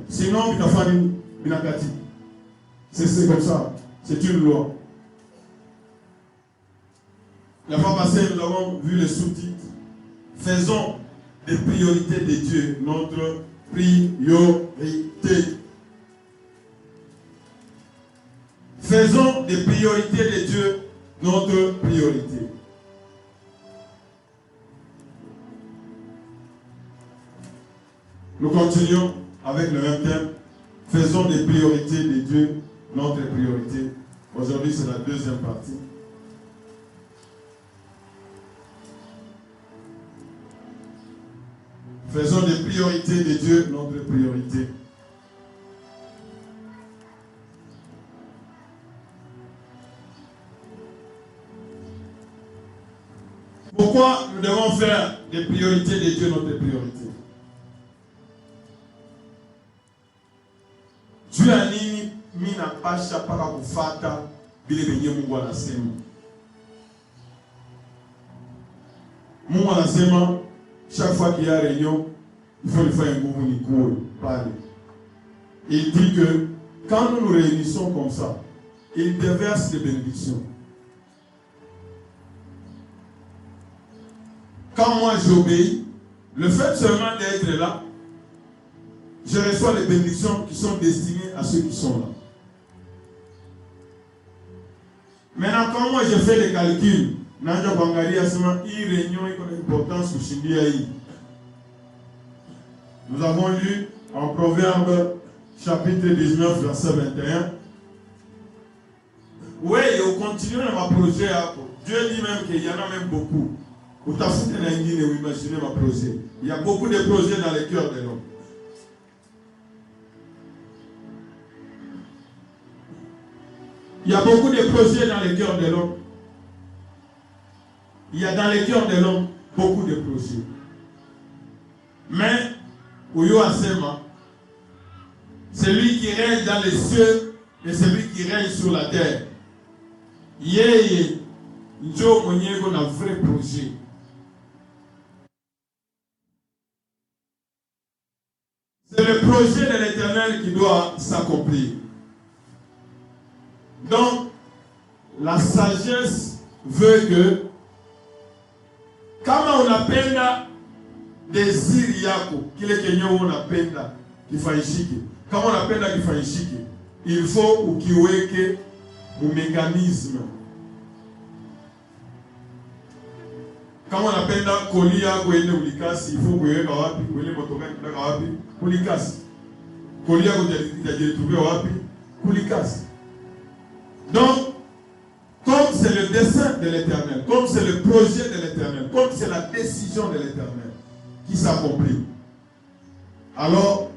Sinon, c'est comme ça. C'est une loi. La fois passée, nous avons vu le sous-titre. Faisons des priorités de Dieu notre priorité. Faisons des priorités de Dieu notre priorité. Nous continuons avec le même thème. Faisons des priorités de Dieu notre priorité. Aujourd'hui, c'est la deuxième partie. Faisons des priorités de Dieu notre priorité. Pourquoi nous devons faire des priorités de Dieu notre priorité? Dieu a dit, mina pasha para kufata bile benye Mungu anasema. Mungu anasema chaque fois qu'il y a réunion, il faut le faire un gouvernement parler. Il dit que quand nous nous réunissons comme ça, il déverse des bénédictions. Quand moi j'obéis, le fait seulement d'être là, je reçois les bénédictions qui sont destinées à ceux qui sont là. Maintenant, quand moi je fais les calculs, nous avons lu en Proverbe chapitre 19, verset 21. Oui, on continue à m'approcher. Dieu dit même qu'il y en a même beaucoup. Il y a beaucoup de projets dans le cœur de l'homme. Il y a beaucoup de projets dans le cœur de l'homme. Il y a dans le cœur de l'homme beaucoup de projets. Mais, celui qui règne dans les cieux et celui qui règne sur la terre. Yeye, Njo Monyego a un vrai projet. C'est le projet de l'Éternel qui doit s'accomplir. Donc, la sagesse veut que, kama unapenda désir yako, kile kenye unapenda kifanyike. Kama unapenda kifanyike, il faut ukiweke mécanisme. Kama unapenda koli yako ende ulikasi, il faut kuweka wapi, kuele motoka kitaka wapi, kulikasi. Koli yako itajetrouver wapi, kulikasi. Donc, comme c'est le dessein de l'Éternel, comme c'est le projet de l'Éternel, comme c'est la décision de l'Éternel qui s'accomplit, alors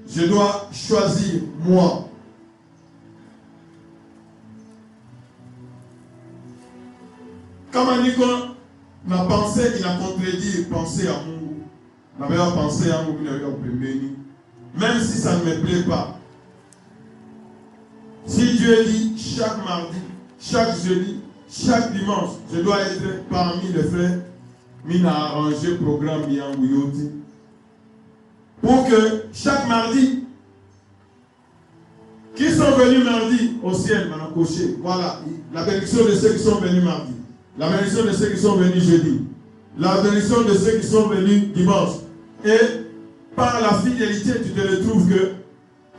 je dois choisir moi. Comme on dit que ma pensée, il a contredit penser à Mungu. Ma meilleure pensée à Mungu, même si ça ne me plaît pas. Si Dieu dit chaque mardi, chaque jeudi, chaque dimanche, je dois être parmi les frères, mina arrangé programme bien Yoti. Pour que chaque mardi, qui sont venus mardi au ciel, voilà, la bénédiction de ceux qui sont venus mardi, la bénédiction de ceux qui sont venus jeudi, la bénédiction de ceux qui sont venus dimanche. Et par la fidélité, tu te retrouves que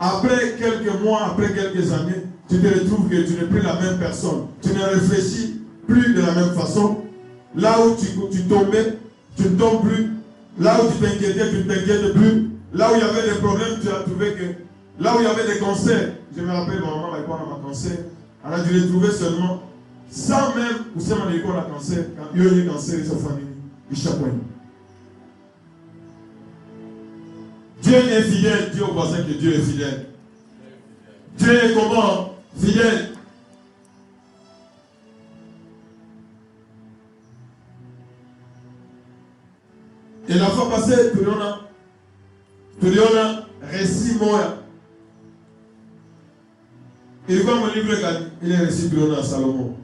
après quelques mois, après quelques années, tu te retrouves que tu n'es plus la même personne. Tu ne réfléchis plus de la même façon. Là où tu tombais, tu ne tombes plus. Là où tu t'inquiétais, tu ne t'inquiètes plus. Là où il y avait des problèmes, tu as trouvé que... Là où il y avait des cancers, je me rappelle, ma maman m'a pas un cancer. Elle a dû les trouver seulement, sans même, vous savez, on a eu un cancer, quand il y a eu un cancer, sa famille, il chapeau. Dieu est fidèle, dis au voisin que Dieu est fidèle. Dieu est comment? Fidèle. Et la fois passée, tu as récit moi. Et quoi mon livre, il est récit de Salomon.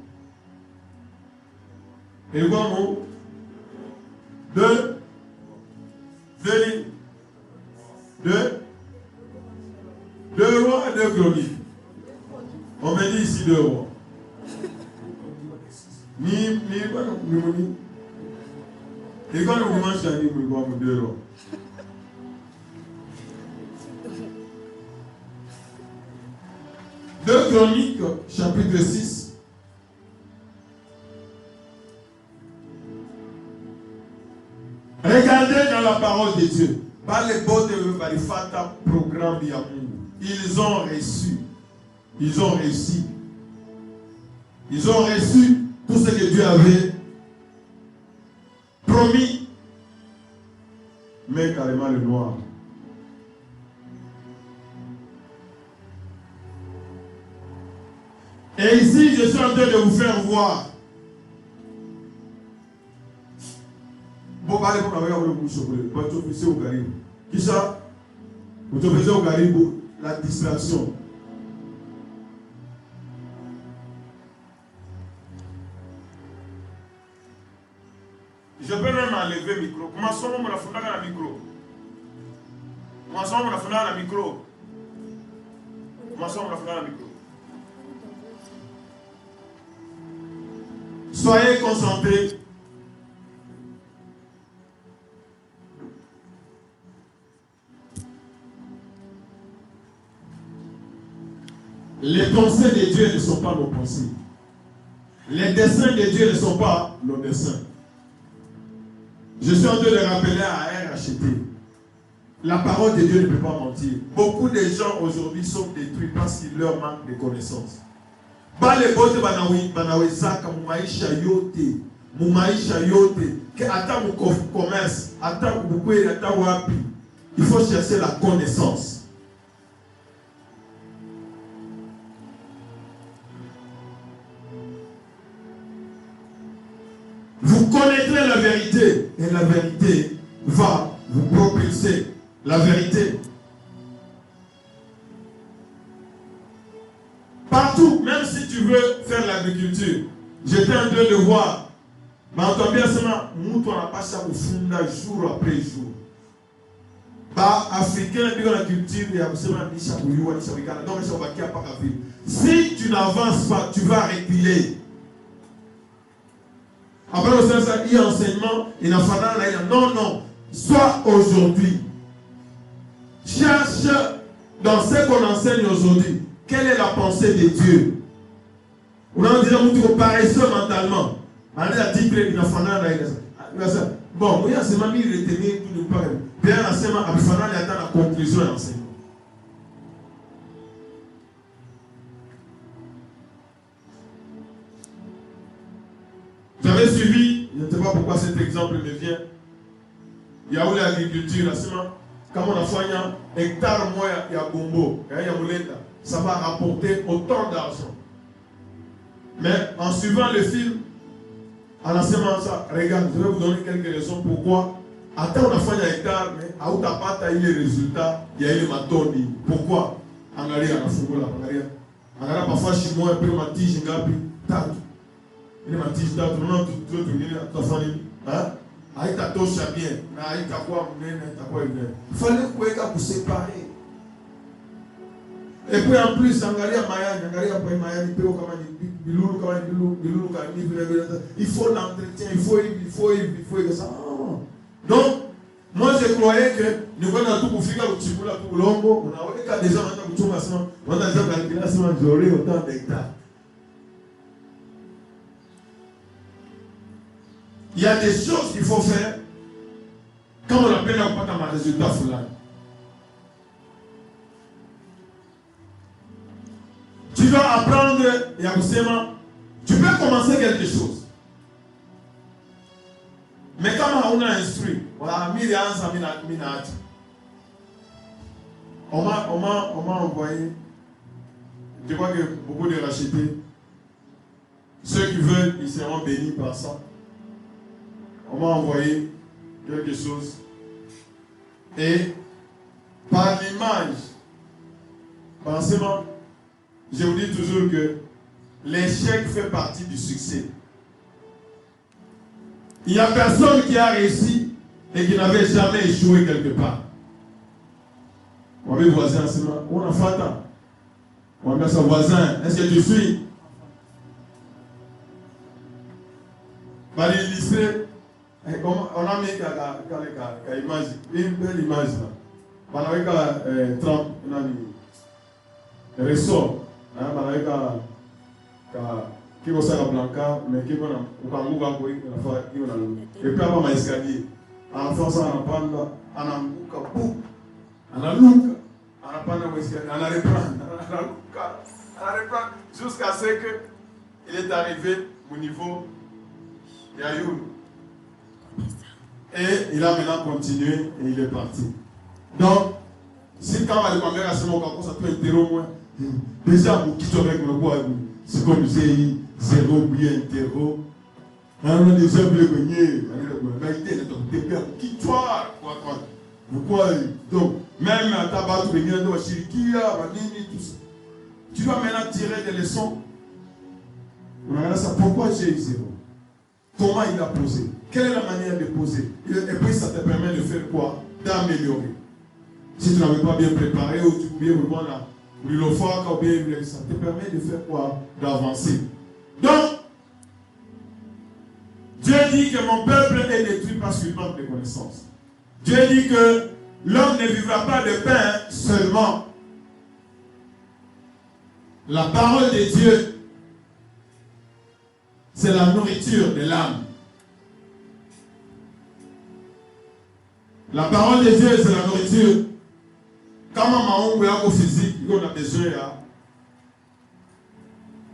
Et quoi mon deux lignes. 2 rois et 2 chroniques. On me dit ici 2 rois. Ni moni. Et quand on mange à ni moni, 2 rois. Deux Chroniques, chapitre 6. Regardez dans la parole de Dieu. Par les beaux de Barifata, programme Yamour. Ils ont reçu. Ils ont réussi. Ils ont reçu tout ce que Dieu avait promis. Mais carrément le noir. Et ici, je suis en train de vous faire voir. Bon, allez, vous avez le bouche au Garib. Qui ça? Vous te au Garib, la distraction. Je peux même enlever le micro. Comment ça, on me l'a fondé dans le micro? Comment ça, on me l'a fondé dans le micro? Comment ça, on me l'a fondé dans le micro? Soyez concentrés. Les pensées de Dieu ne sont pas nos pensées. Les desseins de Dieu ne sont pas nos desseins. Je suis en train de rappeler à RHT. La parole de Dieu ne peut pas mentir. Beaucoup de gens aujourd'hui sont détruits parce qu'il leur manque de connaissances. Bale bote banawezaka mumaisha yote que ata mu commerce ata bukweli ata wapi, il faut chercher la connaissance. Vous connaîtrez la vérité et la vérité va vous propulser la vérité. Partout, même si tu veux faire l'agriculture, j'étais en train de voir, mais on tombe bien seulement, nous on n'a pas ça au fond jour après jour. Bah, africain, dans la culture, il y a seulement donc si tu n'avances pas, tu vas reculer. Après, il y a enseignement, il y a non, non, soit aujourd'hui. Cherche dans ce qu'on enseigne aujourd'hui. Quelle est la pensée de Dieu? On a dit que vous paresseux mentalement. On a dit que bon, moi, c'est ma vie, il était tout le temps. Bien, c'est ma abifana, il attend la conclusion de l'enseignement. J'avais suivi, je ne sais pas pourquoi cet exemple me vient. Il y a où l'agriculture, quand on a fait un hectare, moi, il y a Bombo, il y a Moulenda. Ça va rapporter autant d'argent. Mais en suivant le film, en enseignement ça, regarde, je vais vous donner quelques raisons pourquoi. Attends, on a fait un hectare, mais à où tu n'as pas eu les résultats, il y a eu le matoni. Pourquoi? En arrière, en fourgon là, en arrière. En arrière, parfois, chez moi, un peu ma tige, tatu. Il est ma tige, tatu, non, tu veux ta famille. Hein? Aïe, ta toche bien. Aïe, ta quoi, il fallait que vous séparer. Et puis en plus, il faut l'entretien, il faut ça. Donc, moi je croyais que nous avons tout pour faire le petit bout pour l'ombre. On a des gens qui ont autant d'hectares. Il y a des choses qu'il faut faire quand on appelle à pas un résultat full. Tu dois apprendre, Yabusema, tu peux commencer quelque chose. Mais comme on a instruit, on a mis les ans on m'a envoyé, je crois que beaucoup de rachetés, ceux qui veulent, ils seront bénis par ça. On m'a envoyé quelque chose. Et par l'image, pensez-moi, je vous dis toujours que l'échec fait partie du succès. Il n'y a personne qui a réussi et qui n'avait jamais échoué quelque part. On va voisin, on a fata. On va dire son voisin, est-ce que tu suis? On a mis une image, une belle image là. On a vu Trump, on a mis ressort. On a vu qui va faire la blanca, mais qui va et puis après, on a escalier. En France, on a pas on a bouc, on a look, on a pas escalier, on a reprendre, jusqu'à ce qu'il est arrivé au niveau Yayoun. Et il a maintenant continué et il est parti. Donc, si quand on va le cambier à ce moment, ça peut être au moins. Déjà, vous quittez avec le bois, c'est comme si zéro bien interro. On a déjà oublié que quitte-toi. Pourquoi? Donc, même à tabac, tu dois maintenant tirer des leçons. On regarde ça. Pourquoi j'ai eu zéro? Comment il a posé? Quelle est la manière de poser? Et puis ça te permet de faire quoi? D'améliorer. Si tu n'avais pas bien préparé ou tu pouvais vraiment là, ça te permet de faire quoi? D'avancer. Donc, Dieu dit que mon peuple est détruit parce qu'il manque de connaissances. Dieu dit que l'homme ne vivra pas de pain seulement. La parole de Dieu, c'est la nourriture de l'âme. La parole de Dieu, c'est la nourriture. Quand on a physique, on a besoin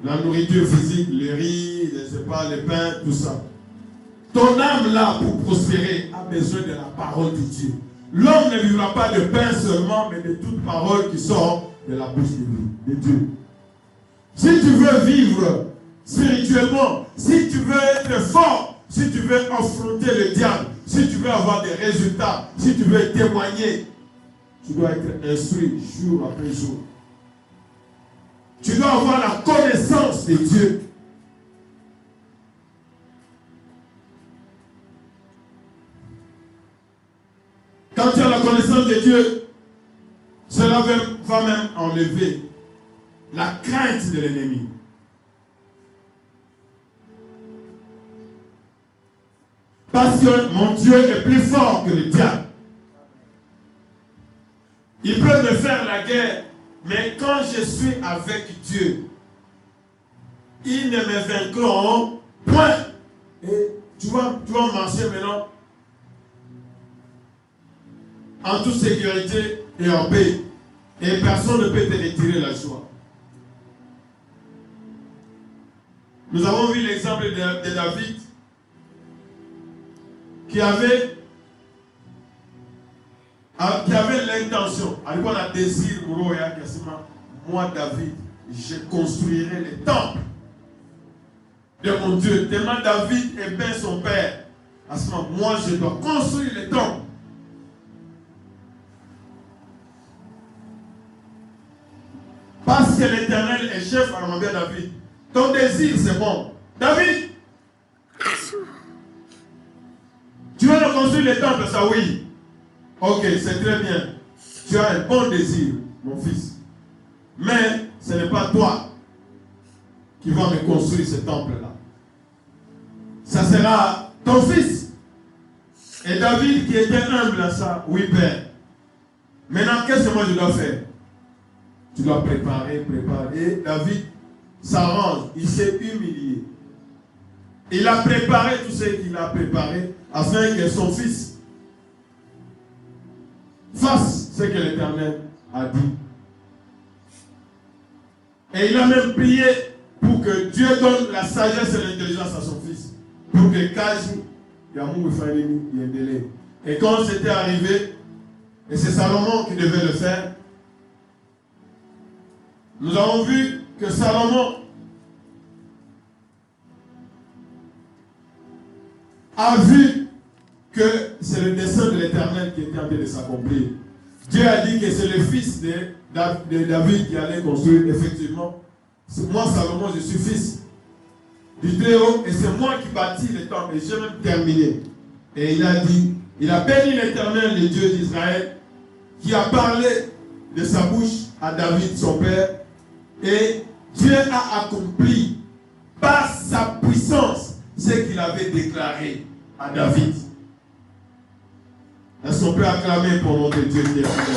la nourriture physique, le riz, je ne sais pas, le pain, tout ça. Ton âme là, pour prospérer, a besoin de la parole de Dieu. L'homme ne vivra pas de pain seulement, mais de toute parole qui sort de la bouche de Dieu. Si tu veux vivre spirituellement, si tu veux être fort, si tu veux affronter le diable, si tu veux avoir des résultats, si tu veux témoigner, tu dois être instruit jour après jour. Tu dois avoir la connaissance de Dieu. Quand tu as la connaissance de Dieu, cela va même enlever la crainte de l'ennemi. Parce que mon Dieu est plus fort que le diable. Il peut me faire la guerre, mais quand je suis avec Dieu, ils ne me vaincront point. Et tu vas marcher maintenant en toute sécurité et en paix. Et personne ne peut te retirer la joie. Nous avons vu l'exemple de David qui avait l'intention, on a désir, moi David, je construirai le temple de mon Dieu. Tellement David aimait son père. À ce moment, moi je dois construire le temple. Parce que l'Éternel est chef, alors mon bien David. Ton désir, c'est bon. David, tu veux reconstruire le temple, ça oui. Ok, c'est très bien. Tu as un bon désir, mon fils. Mais ce n'est pas toi qui vas me construire ce temple-là. Ça sera ton fils. Et David qui était humble à ça, oui père. Maintenant, qu'est-ce que moi je dois faire? Tu dois préparer. Et David s'arrange, il s'est humilié. Il a préparé tout ce qu'il a préparé afin que son fils fasse ce que l'Éternel a dit. Et il a même prié pour que Dieu donne la sagesse et l'intelligence à son fils. Pour que Kaji, et quand c'était arrivé, et c'est Salomon qui devait le faire, nous avons vu que Salomon a vu que c'est le dessein de l'Éternel qui était en train de s'accomplir. Dieu a dit que c'est le fils de David qui allait construire. Effectivement, moi Salomon, je suis fils du Très-Haut et c'est moi qui bâtis le temple et j'ai même terminé. Et il a dit, il a béni l'Éternel, le Dieu d'Israël, qui a parlé de sa bouche à David, son père. Et Dieu a accompli par sa puissance ce qu'il avait déclaré à David. Est-ce qu'on peut acclamer pour notre Dieu qui est fidèle?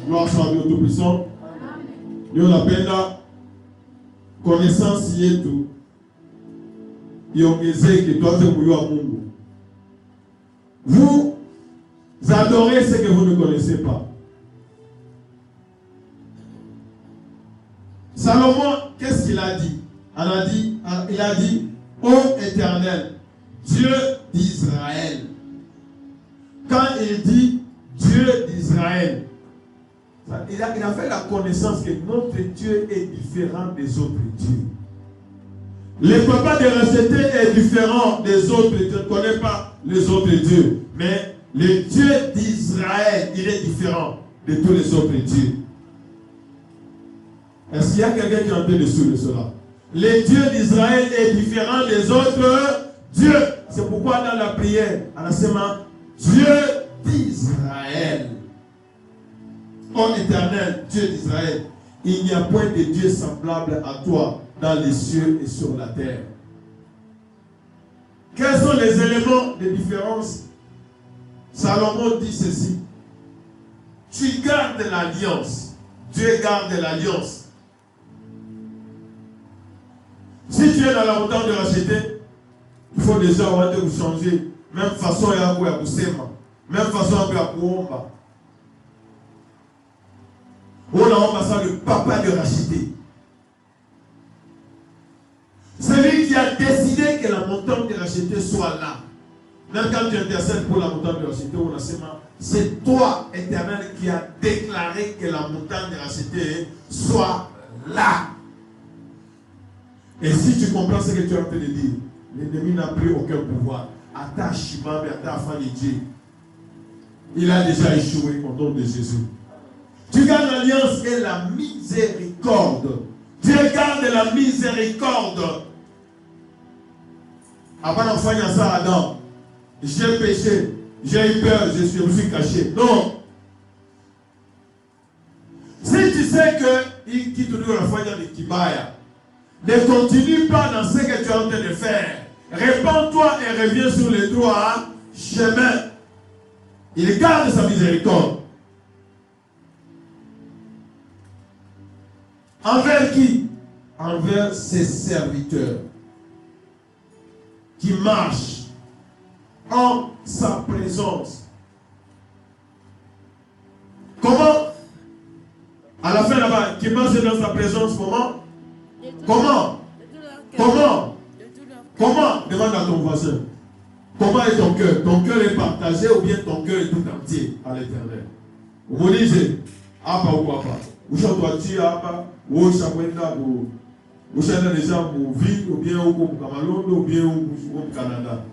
Gloire soit à Dieu Tout-Puissant. Nous appelons la connaissance yetu. Vous adorez ce que vous ne connaissez pas. Salomon, qu'est-ce qu'il a dit? Il a dit, ô Éternel, Dieu d'Israël. Quand il dit Dieu d'Israël, il a fait la connaissance que notre Dieu est différent des autres dieux. Le papa de racheter est différent des autres dieux. Je ne connais pas les autres dieux. Mais le Dieu d'Israël, il est différent de tous les autres dieux. Est-ce qu'il y a quelqu'un qui est en train de suivre cela? Le Dieu d'Israël est différent des autres dieux. C'est pourquoi dans la prière, à la semaine, Dieu d'Israël. Ô Éternel, Dieu d'Israël, il n'y a point de Dieu semblable à toi dans les cieux et sur la terre. Quels sont les éléments de différence? Salomon dit ceci. Tu gardes l'alliance. Dieu garde l'alliance. Si tu es dans la montagne de racheter, il faut déjà vous changer. Même façon à vous même façon à vous. On a le papa de racheter. Celui qui a décidé que la montagne de racheter soit là. Même quand tu intercèdes pour la montagne de racheter, c'est toi, Éternel, qui a déclaré que la montagne de racheter soit là. Et si tu comprends ce que tu es en train de dire, l'ennemi n'a plus aucun pouvoir. Attache Shimam et attache Dieu. Il a déjà échoué au nom de Jésus. Tu gardes l'alliance et la miséricorde. Dieu garde la miséricorde. Avant d'en faire ça à Adam, j'ai péché, j'ai eu peur, je me suis caché. Non. Si tu sais que il quitte toujours la foi de Kibaya, ne continue pas dans ce que tu es en train de faire. Répands-toi et reviens sur le droit chemin. Il garde sa miséricorde. Envers qui? Envers ses serviteurs qui marchent en sa présence. Comment? À la fin là-bas, qui marche dans sa présence, comment? Comment? Comment? Comment? Demande à ton voisin. Comment est ton cœur? Ton cœur est partagé ou bien ton cœur est tout entier à l'Éternel? Vous me dites, Apa ou Apa? Vous chantez Apa? Vous chantez déjà au ville ou bien au Cameroun ou bien au Canada?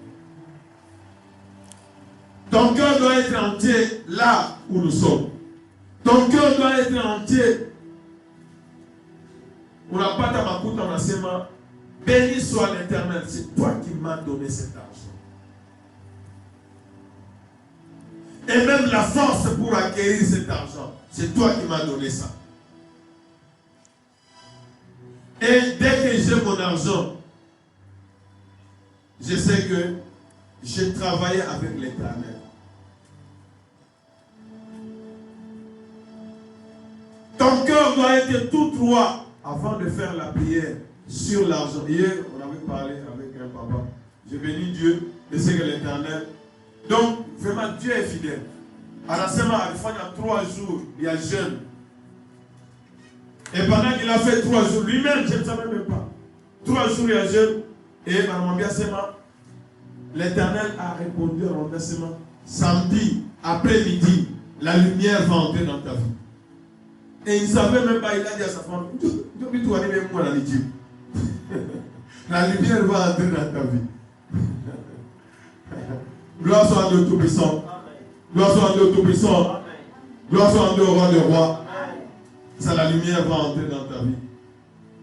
Ton cœur doit être entier là où nous sommes. Ton cœur doit être entier. On n'a pas ta macoute en enseignement. Béni soit l'Éternel. C'est toi qui m'as donné cet argent. Et même la force pour acquérir cet argent. C'est toi qui m'as donné ça. Et dès que j'ai mon argent, je sais que j'ai travaillé avec l'Éternel. Ton cœur doit être tout droit avant de faire la prière sur l'argent. Hier, on avait parlé avec un papa. J'ai béni Dieu de ce que l'Éternel. Donc, vraiment, Dieu est fidèle. À la semaine, il y a 3 jours, il y a jeûne. Et pendant qu'il a fait 3 jours, lui-même, je ne savais même pas. 3 jours, il y a jeûne. Et Madame Biasema, l'Éternel a répondu à mon versement. Samedi, après-midi, la lumière va entrer dans ta vie. Et il ne savait même pas, il a dit à sa femme, la lumière va entrer dans ta vie. Gloire soit à Dieu Tout-Puissant. Gloire soit à Dieu Tout-Puissant. Gloire soit à Dieu au Roi des Rois. Ça, la lumière va entrer dans ta vie.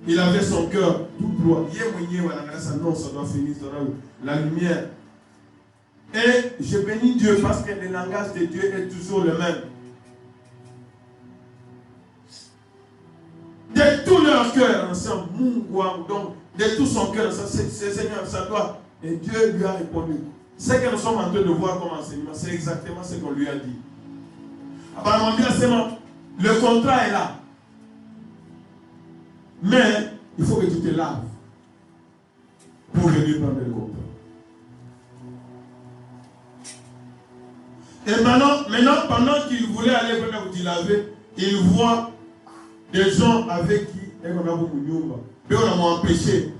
Il avait son cœur tout droit. Non, ça doit finir. La lumière. Et je bénis Dieu parce que le langage de Dieu est toujours le même. De tout leur cœur, ensemble, donc de tout son cœur, c'est Seigneur, ça doit. Et Dieu lui a répondu. Ce que nous sommes en train de voir comme enseignement, c'est exactement ce qu'on lui a dit. Apparemment, bien seulement, le contrat est là. Mais il faut que tu te laves pour venir prendre le contrat. Et maintenant pendant qu'il voulait aller prendre vous laver, il voit des gens avec qui on a empêché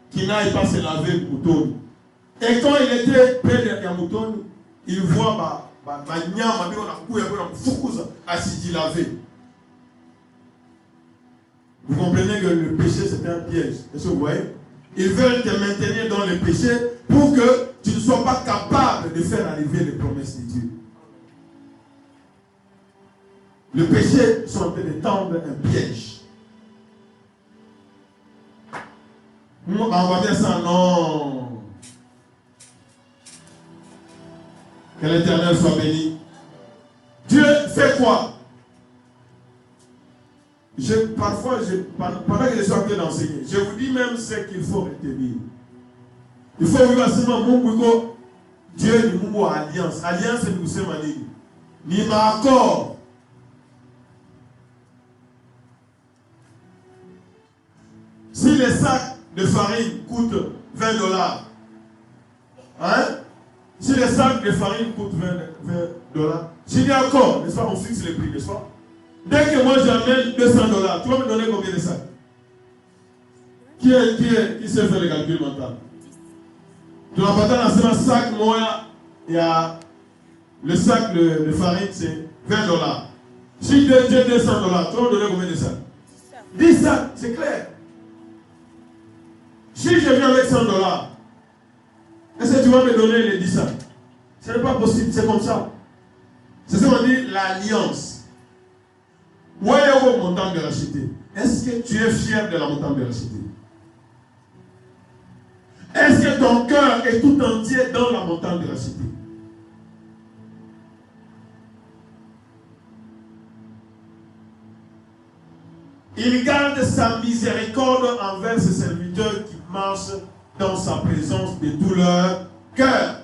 qu'il n'aille pas se laver le mouton. Et quand il était près de la mouton, il voit vous comprenez que le péché c'est un piège. Est-ce que vous voyez? Ils veulent te maintenir dans le péché pour que tu ne sois pas capable de faire arriver les promesses de Dieu. Le péché sont en train de tendre un piège. On va dire ça, non. Que l'Éternel soit béni. Dieu fait quoi? Parfois, pendant que je suis en train d'enseigner, je vous dis même ce qu'il faut retenir. Il faut vivre seulement mon Dieu nous alliance. Alliance, c'est nous sommes en ni ma accord. Si les sacs de farine coûtent $20, hein? Si les sacs de farine coûtent $20, j'ai dit encore, n'est-ce pas, on fixe les prix, n'est-ce pas? Dès que moi j'amène $200, tu vas me donner combien de sacs? Qui sait faire le calcul mental? Tu vas pas dans un sac, moi, il y a le sac de farine, c'est $20. Si j'ai $200, tu vas me donner combien de sacs? 10 sacs, c'est clair. Si je viens avec $100, est-ce que tu vas me donner les 10 sacs? Ce n'est pas possible, c'est comme ça. C'est ce qu'on dit l'alliance. Où est le montant de racheter? Est-ce que tu es fier de la montant de racheter? Est-ce que ton cœur est tout entier dans la montagne de racheter? Il garde sa miséricorde envers ses serviteurs qui marchent dans sa présence de tout leur cœur.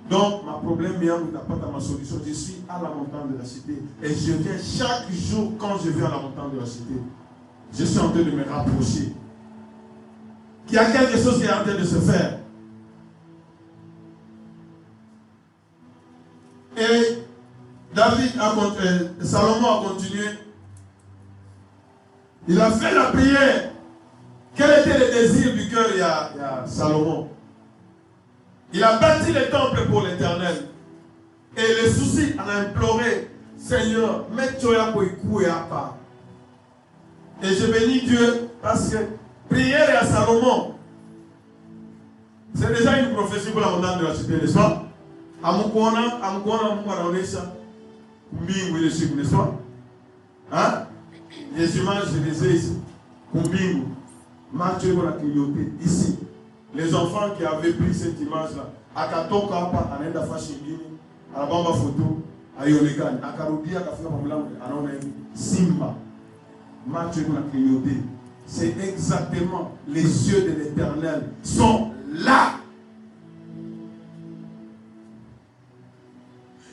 Donc, ma problème n'a pas dans ma solution. Je suis à la montagne de la cité. Et je viens chaque jour, quand je viens à la montagne de la cité, je suis en train de me rapprocher. Il y a quelque chose qui est en train de se faire. Et Salomon a continué. Il a fait la prière. Quel était le désir du cœur il y a Salomon? Il a bâti le temple pour l'Éternel. Et le souci, on a imploré, Seigneur, mets-toi pour écouter à part. Et je bénis Dieu parce que prière à Salomon, c'est déjà une prophétie pour la montagne de la cité, n'est-ce pas? N'est-ce pas? Hein? Les images, je les ai ici. Ici. Les enfants qui avaient pris cette image-là, à Katoka, à Nenda Fashindini, à la Bamba Photo, à Yolegan, à Karoudia, à Simba, c'est exactement les yeux de l'Éternel sont là.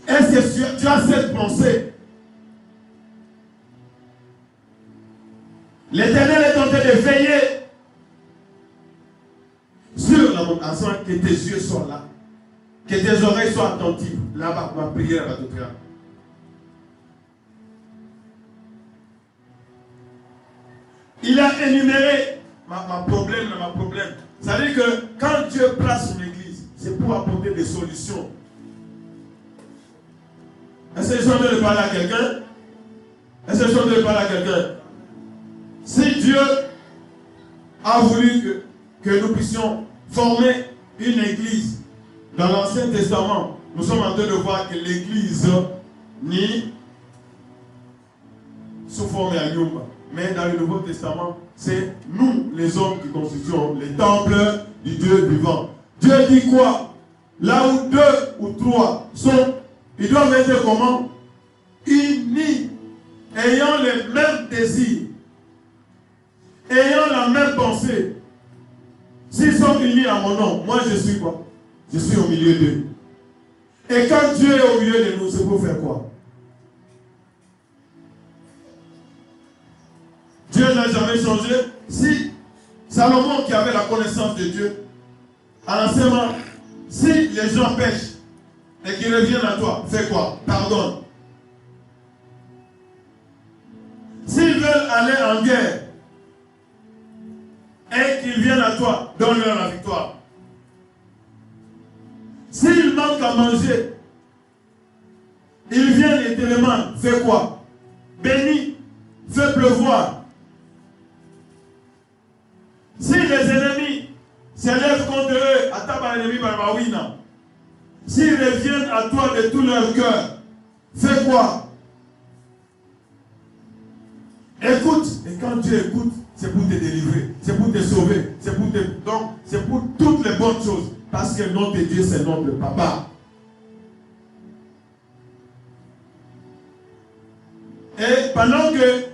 Est-ce que tu as cette pensée? L'Éternel est en train de veiller sur la montagne, que tes yeux soient là, que tes oreilles soient attentives. Là-bas, ma prière va te faire. Il a énuméré ma problème. C'est-à-dire que quand Dieu place son église, c'est pour apporter des solutions. Est-ce que je suis en train de parler à quelqu'un? Est-ce que je suis en train de parler à quelqu'un? Si Dieu a voulu que nous puissions former une église Dans l'Ancien Testament, nous sommes en train de voir que l'Église ni sous forme à Nyumba. Mais dans le Nouveau Testament, c'est nous, les hommes, qui constituons les temples du Dieu vivant. Dieu dit quoi? Là où 2 ou 3 sont, ils doivent être comment? Unis, ayant les mêmes désirs, ayant la même pensée. S'ils sont unis à mon nom, moi je suis quoi? Je suis au milieu d'eux. Et quand Dieu est au milieu de nous, c'est pour faire quoi? Dieu n'a jamais changé. Si Salomon, qui avait la connaissance de Dieu, en enseignement, si les gens pêchent et qu'ils reviennent à toi, fais quoi? Pardonne. S'ils veulent aller en guerre et qu'ils viennent à toi, donne-leur la victoire. S'ils manquent à manger, ils viennent et te demandent, fais quoi? Bénis, fais pleuvoir. Si les ennemis s'élèvent contre eux, à l'ennemi Barbawina, s'ils reviennent à toi de tout leur cœur, fais quoi? Écoute. Et quand Dieu écoute, c'est pour te délivrer, c'est pour te sauver, c'est pour te... Donc, c'est pour toutes les bonnes choses. Parce que le nom de Dieu, c'est le nom de Papa. Et pendant que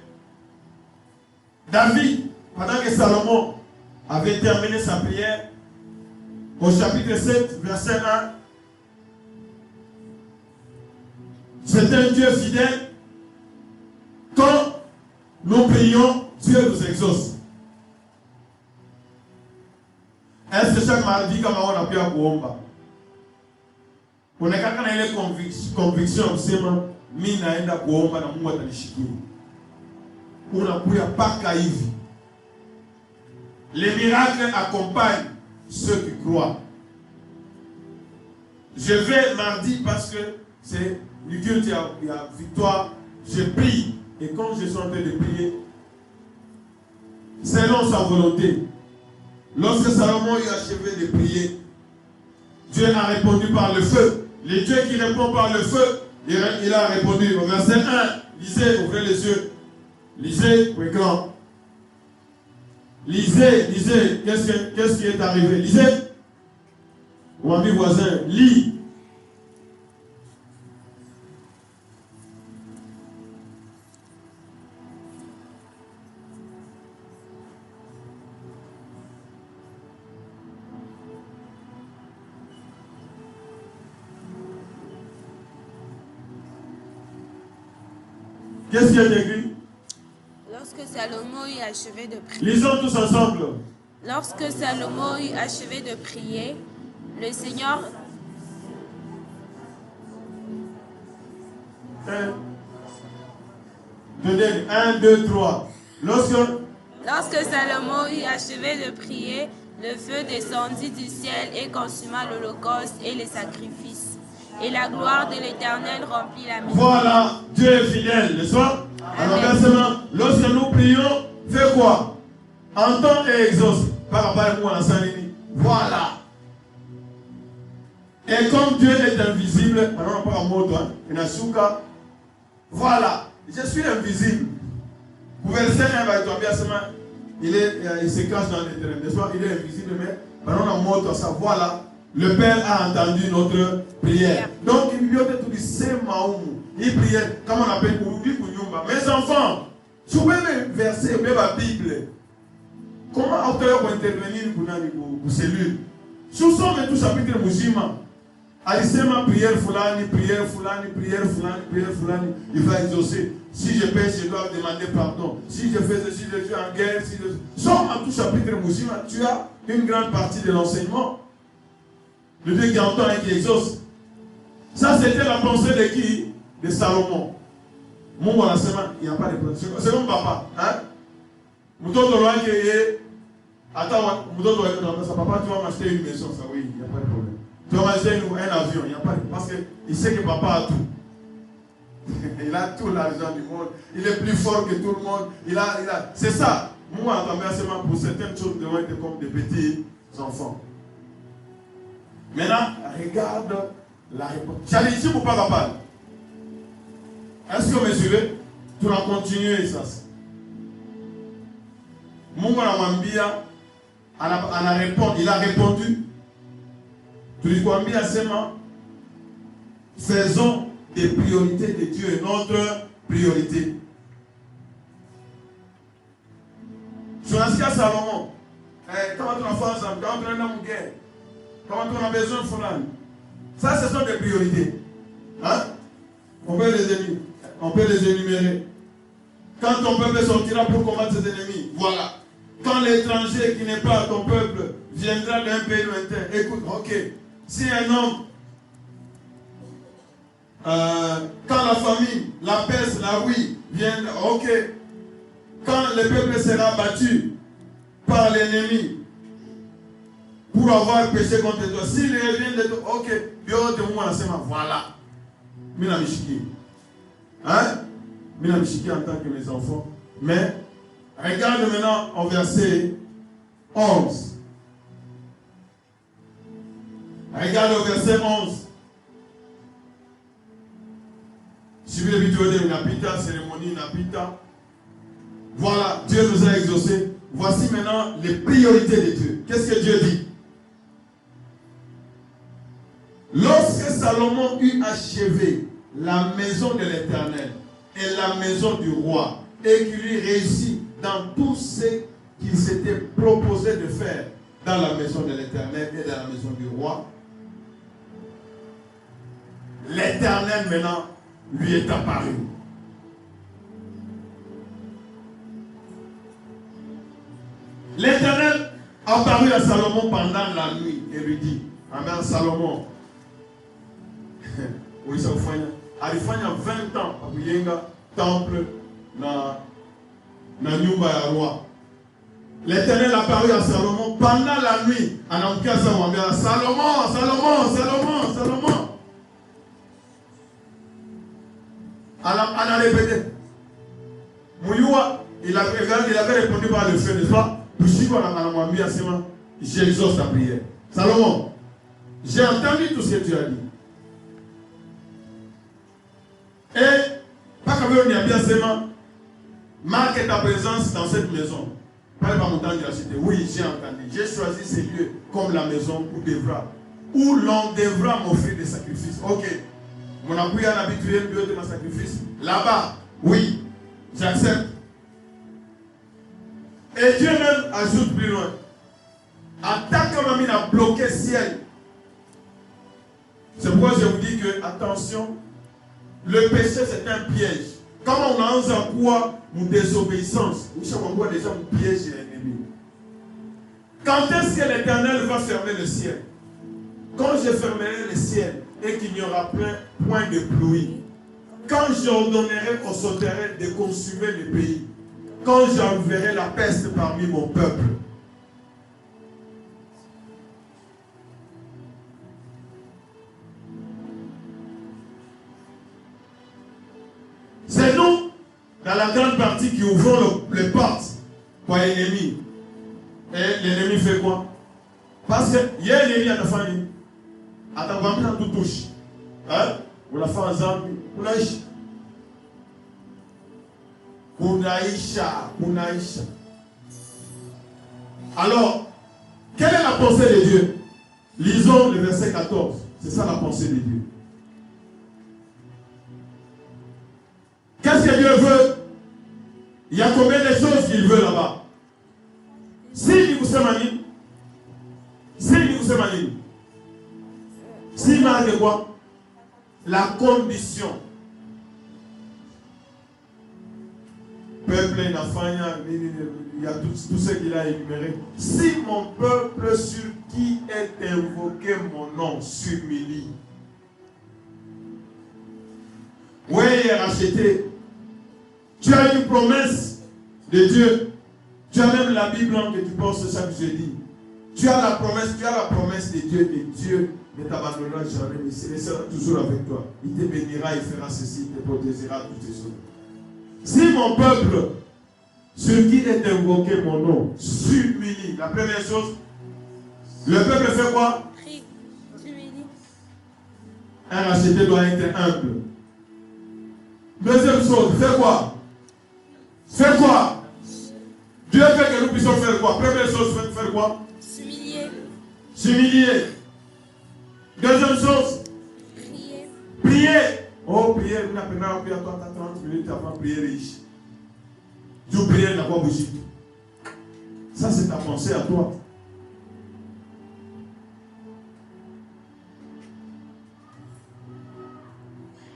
David, pendant que Salomon avait terminé sa prière, au chapitre 7, verset 1, c'est un Dieu fidèle. Quand nous prions, Dieu nous exauce. Est-ce que chaque mardi, comme on a pu à Kouomba, on a une conviction, c'est mina enda Kouomba na Mungu atanishukuru. Unakuya paka hivi. Les miracles accompagnent ceux qui croient. Je vais mardi parce que c'est le Dieu qui a victoire. Je prie. Et quand je suis en train de prier, selon sa volonté, lorsque Salomon eut achevé de prier, Dieu a répondu par le feu. Le Dieu qui répond par le feu, il a répondu au verset 1. Lisez, ouvrez les yeux. Lisez au écran. Lisez. Qu'est-ce qui est arrivé? Lisez. Mon ami voisin, lis. Qu'est-ce qui est écrit? Lorsque Salomon eut achevé de prier. Lisons tous ensemble. Lorsque Salomon eut achevé de prier, le Seigneur... 1, 2, 3. Lorsque Salomon eut achevé de prier, le feu descendit du ciel et consuma l'holocauste et les sacrifices. Et la gloire de l'Éternel remplit la maison. Voilà, Dieu est fidèle, n'est-ce pas? Alors, versement, lorsque nous prions, fais quoi? Entends et exauce. Par rapport à moi, voilà. Et comme Dieu est invisible, voilà, je suis invisible. Pour verset 1, il se cache dans les terrains, n'est-ce pas? Il est invisible, mais pendant la mort, ça, voilà. Le Père a entendu notre prière. Donc, il y a tout c'est Maoumou. Il priait, comme on appelle mes enfants, trouvez le verset, même la Bible. Comment auteur pour intervenir pour celui? Sous son tout chapitre Moujima, Alisema prière Fulani, prière Fulani, prière Fulani, prière Fulani, il va exaucer. Si je pêche, je dois demander pardon. Si je fais ceci, je suis en guerre. Si je... Sauf en tout chapitre Moujima, tu as une grande partie de l'enseignement. Le Dieu qui entend et qui exauce. Ça, c'était la pensée de qui? De Salomon. Mon voilà, il n'y a pas de problème. C'est comme papa. Hein? Mouton de loi qui est. Attends, mouton de loi qui est. Papa, tu vas m'acheter une maison. Ça, oui, il n'y a pas de problème. Tu vas m'acheter un avion. Il n'y a pas de problème. Parce qu'il sait que papa a tout. Il a tout l'argent du monde. Il est plus fort que tout le monde. C'est ça. Moi, pour certaines choses, nous devons être comme des petits enfants. Maintenant, regarde la réponse. J'allais ici pour pas parler. Est-ce que vous me suivez? Tu vas continuer ça. Mungu anamwambia, il a répondu. Tulikwambia sema, faisons des priorités de Dieu notre priorité. Tunasikia Salomon, kama tunafanya ensemble, kama tunaenda mguerre, kama tuna besoin fulani. Ça, ce sont des priorités. Hein? On peut les énumérer. Quand ton peuple sortira pour combattre ses ennemis, voilà. Quand l'étranger qui n'est pas ton peuple viendra d'un pays lointain, écoute, ok. Si un homme, quand la famine, la peste, la oui, viennent, ok. Quand le peuple sera battu par l'ennemi pour avoir péché contre toi, s'il revient de toi, ok, voilà. Mina Mishiki. Hein? Mina Mishiki en tant que mes enfants. Mais, regarde maintenant au verset 11. Regarde au verset 11. Suivez les vidéos de Napita, cérémonie Napita. Voilà, Dieu nous a exaucés. Voici maintenant les priorités de Dieu. Qu'est-ce que Dieu dit? Lorsque Salomon eut achevé la maison de l'Éternel et la maison du roi, et qu'il eut réussi dans tout ce qu'il s'était proposé de faire dans la maison de l'Éternel et dans la maison du roi, l'Éternel maintenant lui est apparu. L'Éternel apparut à Salomon pendant la nuit et lui dit, Amen, Salomon, oui, ça vous alifanya 20 ans à kuyenga temple na nyumba ya roi. L'Éternel apparut à Salomon pendant la nuit. Anamkia Salomon, Salomon, Salomon, Salomon, Salomon. On a répété. Mouyua, il avait répondu par le feu, n'est-ce pas? J'exauce ta prière. Salomon, j'ai entendu tout ce que tu as dit. Et, pas comme on y a bien seulement, marque ta présence dans cette maison. Pas le montant de la cité. Oui, j'ai entendu. J'ai choisi ces lieux comme la maison où l'on devra m'offrir des sacrifices. Ok. Mon appui a habitué le lieu de mon sacrifice. Là-bas, oui, j'accepte. Et Dieu même ajoute plus loin. Attaque comme Amine a bloqué le ciel. C'est pourquoi je vous dis que, attention, le péché c'est un piège. Quand on a un quoi, une désobéissance, nous savons quoi déjà un piège l'ennemi. Quand est-ce que l'Éternel va fermer le ciel? Quand je fermerai le ciel et qu'il n'y aura point de pluie. Quand j'ordonnerai aux sauterelles de consumer le pays. Quand j'enverrai la peste parmi mon peuple. C'est nous, dans la grande partie, qui ouvrons les portes pour l'ennemi. Et l'ennemi fait quoi? Parce que il y a un ennemi à ta famille. À ta famille, à tout touche. Hein? Ou la fin ensemble, ou la ish. Kunaïcha. Alors, quelle est la pensée de Dieu? Lisons le verset 14. C'est ça la pensée de Dieu. Qu'est-ce que Dieu veut? Il y a combien de choses qu'il veut là-bas? Si vous savez, si marque quoi? La condition. Peuple, il y a tout ce qu'il a énuméré. Si mon peuple sur qui est invoqué mon nom s'humilie, oui, il est racheté. Tu as une promesse de Dieu. Tu as même la Bible que tu penses chaque jeudi. Tu as la promesse de Dieu, et Dieu ne t'abandonnera jamais. Il sera toujours avec toi. Il te bénira, il fera ceci, il te protégera, toutes ces choses. Si mon peuple, sur qui est invoqué mon nom, s'humilie, la première chose, le peuple fait quoi? Un racheté doit être humble. Deuxième chose, fais quoi? Fais quoi? Dieu veut que nous puissions faire quoi? Première chose, faire quoi? S'humilier. S'humilier. Deuxième chose, Prier. prier. Oh, prier, vous n'avez pas prié à toi 30 minutes avant de prier riche. Dieu prie la voix bougie. Ça, c'est ta pensée à toi.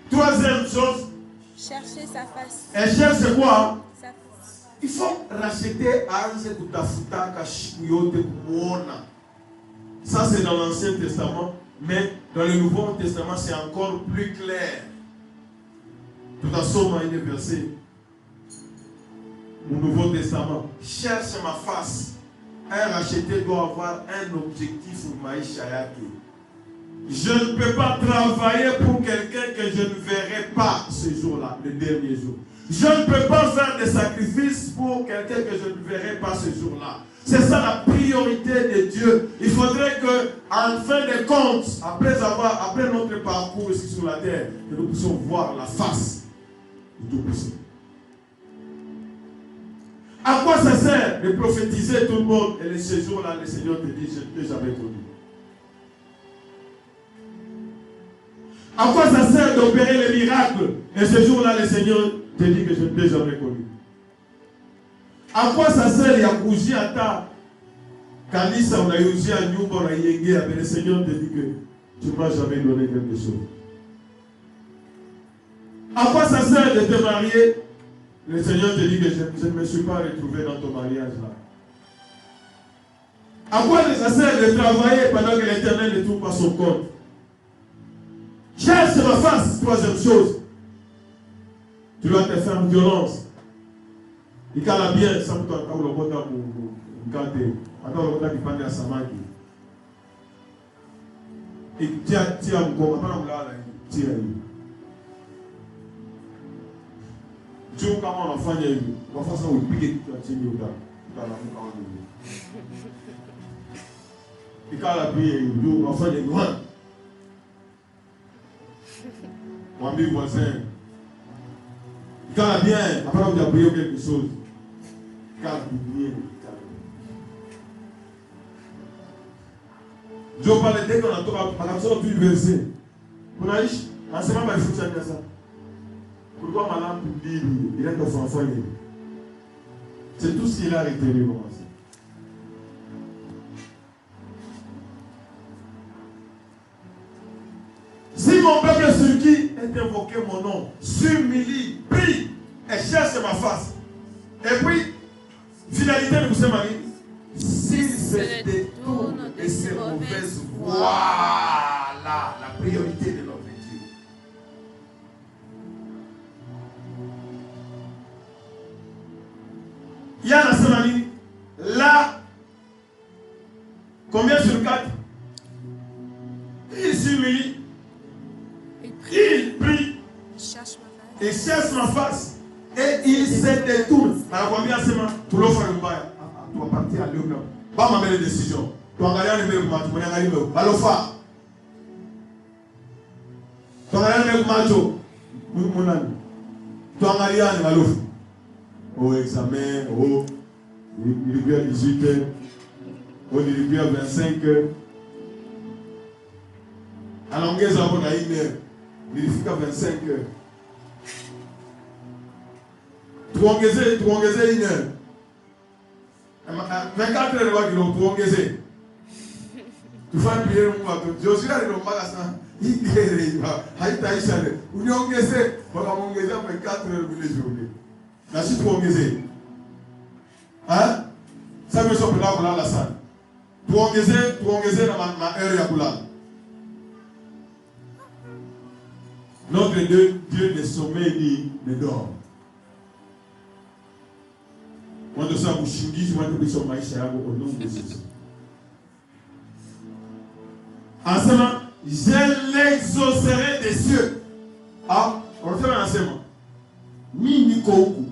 Troisième chose. Chercher sa face. Elle cherche quoi? Sa face. Il faut racheter Anze Kutafuta Kashikuyote Kumona. Ça, c'est dans l'Ancien Testament. Mais dans le Nouveau Testament, c'est encore plus clair. Tout à somme à une verset. Au Nouveau Testament. Cherche ma face. Un racheté doit avoir un objectif au Maïcha Yake. Je ne peux pas travailler pour quelqu'un que je ne verrai pas ce jour-là, le dernier jour. Je ne peux pas faire des sacrifices pour quelqu'un que je ne verrai pas ce jour-là. C'est ça la priorité de Dieu. Il faudrait que, en fin de compte, après notre parcours ici sur la terre, que nous puissions voir la face du Tout-Puissant. À quoi ça sert de prophétiser tout le monde et ce jour-là, le Seigneur te dit, je ne t'ai jamais connu. À quoi ça sert d'opérer les miracles et ce jour-là, le Seigneur te dit que je ne t'ai jamais connu. À quoi ça sert Yakouji Ata Kalisa on a Yuji à Nyumba on a Yenge mais le Seigneur te dit que tu ne m'as jamais donné quelque chose. À quoi ça sert de te marier? Le Seigneur te dit que je ne me suis pas retrouvé dans ton mariage là. À quoi ça sert de travailler pendant que l'Éternel ne trouve pas son compte? Cherche ma face, troisième chose. Tu dois te faire violence. Il cala bien, ça peut être le bon temps pour garder. Attends, le bon temps qui parle à Samaki. Et tiens, encore, attends, là, tiens. Dieu, comment on a fait, on va faire ça, on va piquer tout à tiens, il cala bien, on va faire des grands. Mon ami voisin. Il cala bien, après on a prié quelque chose. Dieu parle dès qu'on a tout le verset. Pour Naïch, enseignement, il faut que ça. Pourquoi madame pour dire, il est ton enfant. C'est tout ce qu'il a retenu. Si mon peuple sur qui est invoqué mon nom, s'humilie, prie et cherche ma face. Et puis, finalité de Moussemani, s'il se détourne de ses mauvaises voies, voilà la priorité de notre Dieu. Il y a la Semani, là, combien sur 4? Il s'humilie, il prie, il cherche ma face. Et il se détourne. Alors, combien c'est ma? Pour l'offre de bail. Tu vas partir à l'homme. Pas ma mère de décision. Tu vas aller à l'homme. Tu vas aller à l'homme. Alors, fa. Tu vas aller à l'homme. Mon ami. Tu vas aller à l'homme. Au examen. Au. Il est à 18 heures. Au il est à 25 heures. À longueur, on a 1 heure. Il est à 25 heures. Tu vas engager 1 heure. 24 heures, tu vas engager. Tu vas prier un mois. Je suis allé au magasin. Il est là. Il est allé. Tu vas engager. Tu vas engager 24 heures de journée. Là, si tu vas engager. Hein? Ça me semble là pour la salle. Tu vas engager dans ma heure à Boula. Notre Dieu ne sommeille ni ne dort. Quand on s'en bouchingi, je vais te dire maïcha au nom de Jésus. Enseignement, je l'exaucerai des cieux. Ah, on fait un enseignement. Ni Koukou.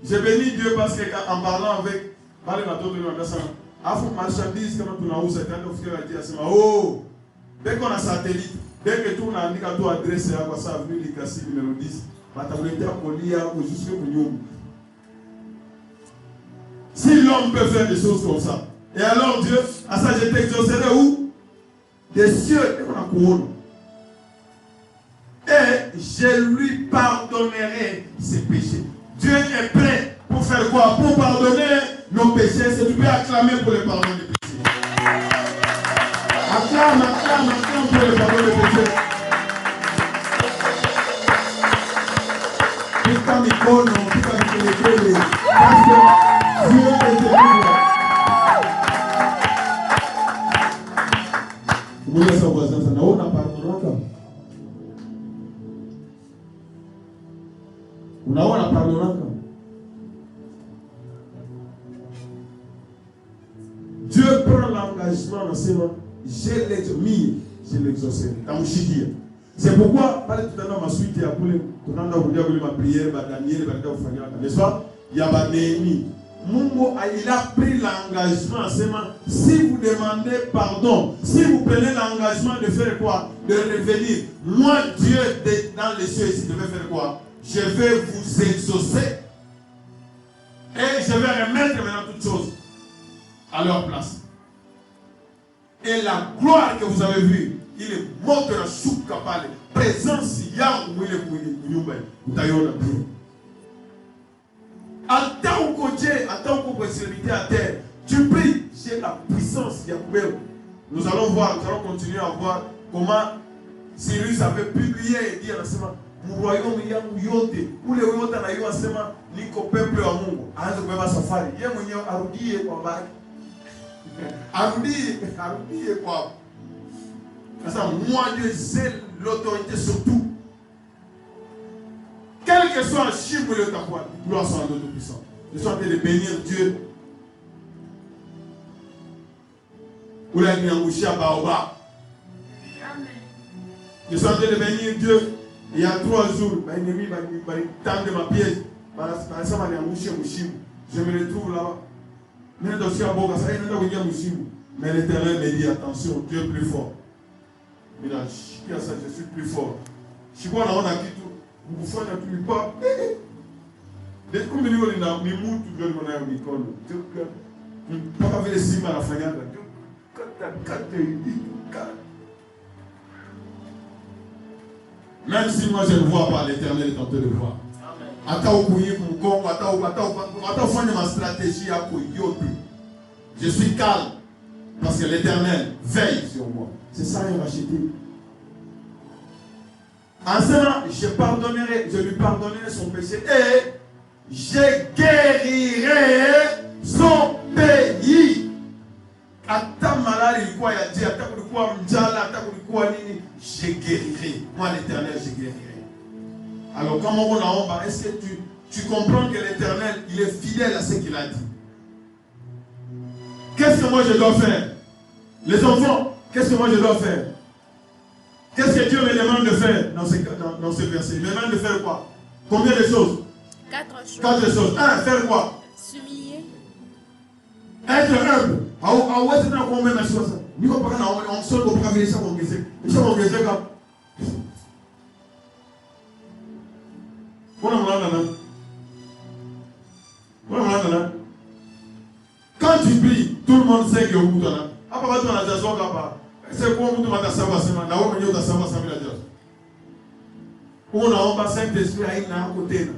J'ai béni Dieu parce qu'en parlant avec le bateau de l'ensemble, à fond marchandise, comme on a où c'est un officier a dit à ce moment, oh, dès qu'on a satellite, Dès que tout n'a pas tout adressé à quoi ça a venu, les cassis numéro 10, si l'homme peut faire des choses comme ça, et alors Dieu, à ça je t'exaucerai où? Des cieux et la couronne. Et je lui pardonnerai ses péchés. Dieu est prêt pour faire quoi? Pour pardonner nos péchés. C'est tu peux acclamer pour le pardon des péchés. Acclame pour le pardon des péchés. Pica mi cono, pica mi pelekele. Parce que Dieu est terrible. Vous voyez ça, voisin, ça n'a pas pardonné. Unaona pardonaka. Dieu prend l'engagement dans ses mains. Je l'exaucerai. C'est pourquoi, parler tout à l'heure, ma suite, il y a pour les ma prière, Daniel, n'est-ce pas? Il y a Néhémie. Mungu, il a pris l'engagement en ses mains. Si vous demandez pardon, si vous prenez l'engagement de faire quoi? De revenir. Moi, Dieu, dans les cieux ici, je vais faire quoi? Je vais vous exaucer et je vais remettre maintenant toutes choses à leur place. Et la gloire que vous avez vue, il est mort de la soupe capable. Présence, il y a où il est en tant que serviteur à terre, tu pries, j'ai la puissance. Nous allons voir, nous allons continuer à voir comment Cyrus avait publié et dit à la semaine. Royaume yangu yote ule yote anayua sema niko peuple wa Mungu aanze kubeba safari yeye mwenyewe arudie kwa baki arudie kwa sasa moi Dieu c'est l'autorité sur tout quel que soit le chiffre de ta foi gloire soit à notre puissant je suis en train de bénir Dieu ou la niangusha baoba je suis en train de bénir Dieu. Il y a 3 jours, je me retrouve là-bas. Mais l'Éternel me dit attention, Dieu est plus fort. Je suis plus fort. Je suis pas là, on a quitté. Vous ne faites pas. Dès que vous me dites que vous avez mis tout le pas les cimes à la fin. Même si moi je ne vois pas, l'Éternel est en train de voir. Je suis calme parce que l'Éternel veille sur moi. C'est ça qu'il m'a acheté. En ce moment, je lui pardonnerai son péché et je guérirai son pays. Je guérirai. Moi, l'Éternel, je guérirai. Alors, comment on a est-ce que tu comprends que l'Éternel, il est fidèle à ce qu'il a dit? Qu'est-ce que moi je dois faire? Les enfants, qu'est-ce que moi je dois faire? Qu'est-ce que Dieu me demande de faire dans ce verset? Il me demande de faire quoi? Combien de choses? 4 choses. 4 choses. 1, faire quoi? S'humilier. Être humble. On quand tu pries, tout le monde sait que vous c'est quoi vous demandez à savoir on a Saint-Esprit à côté.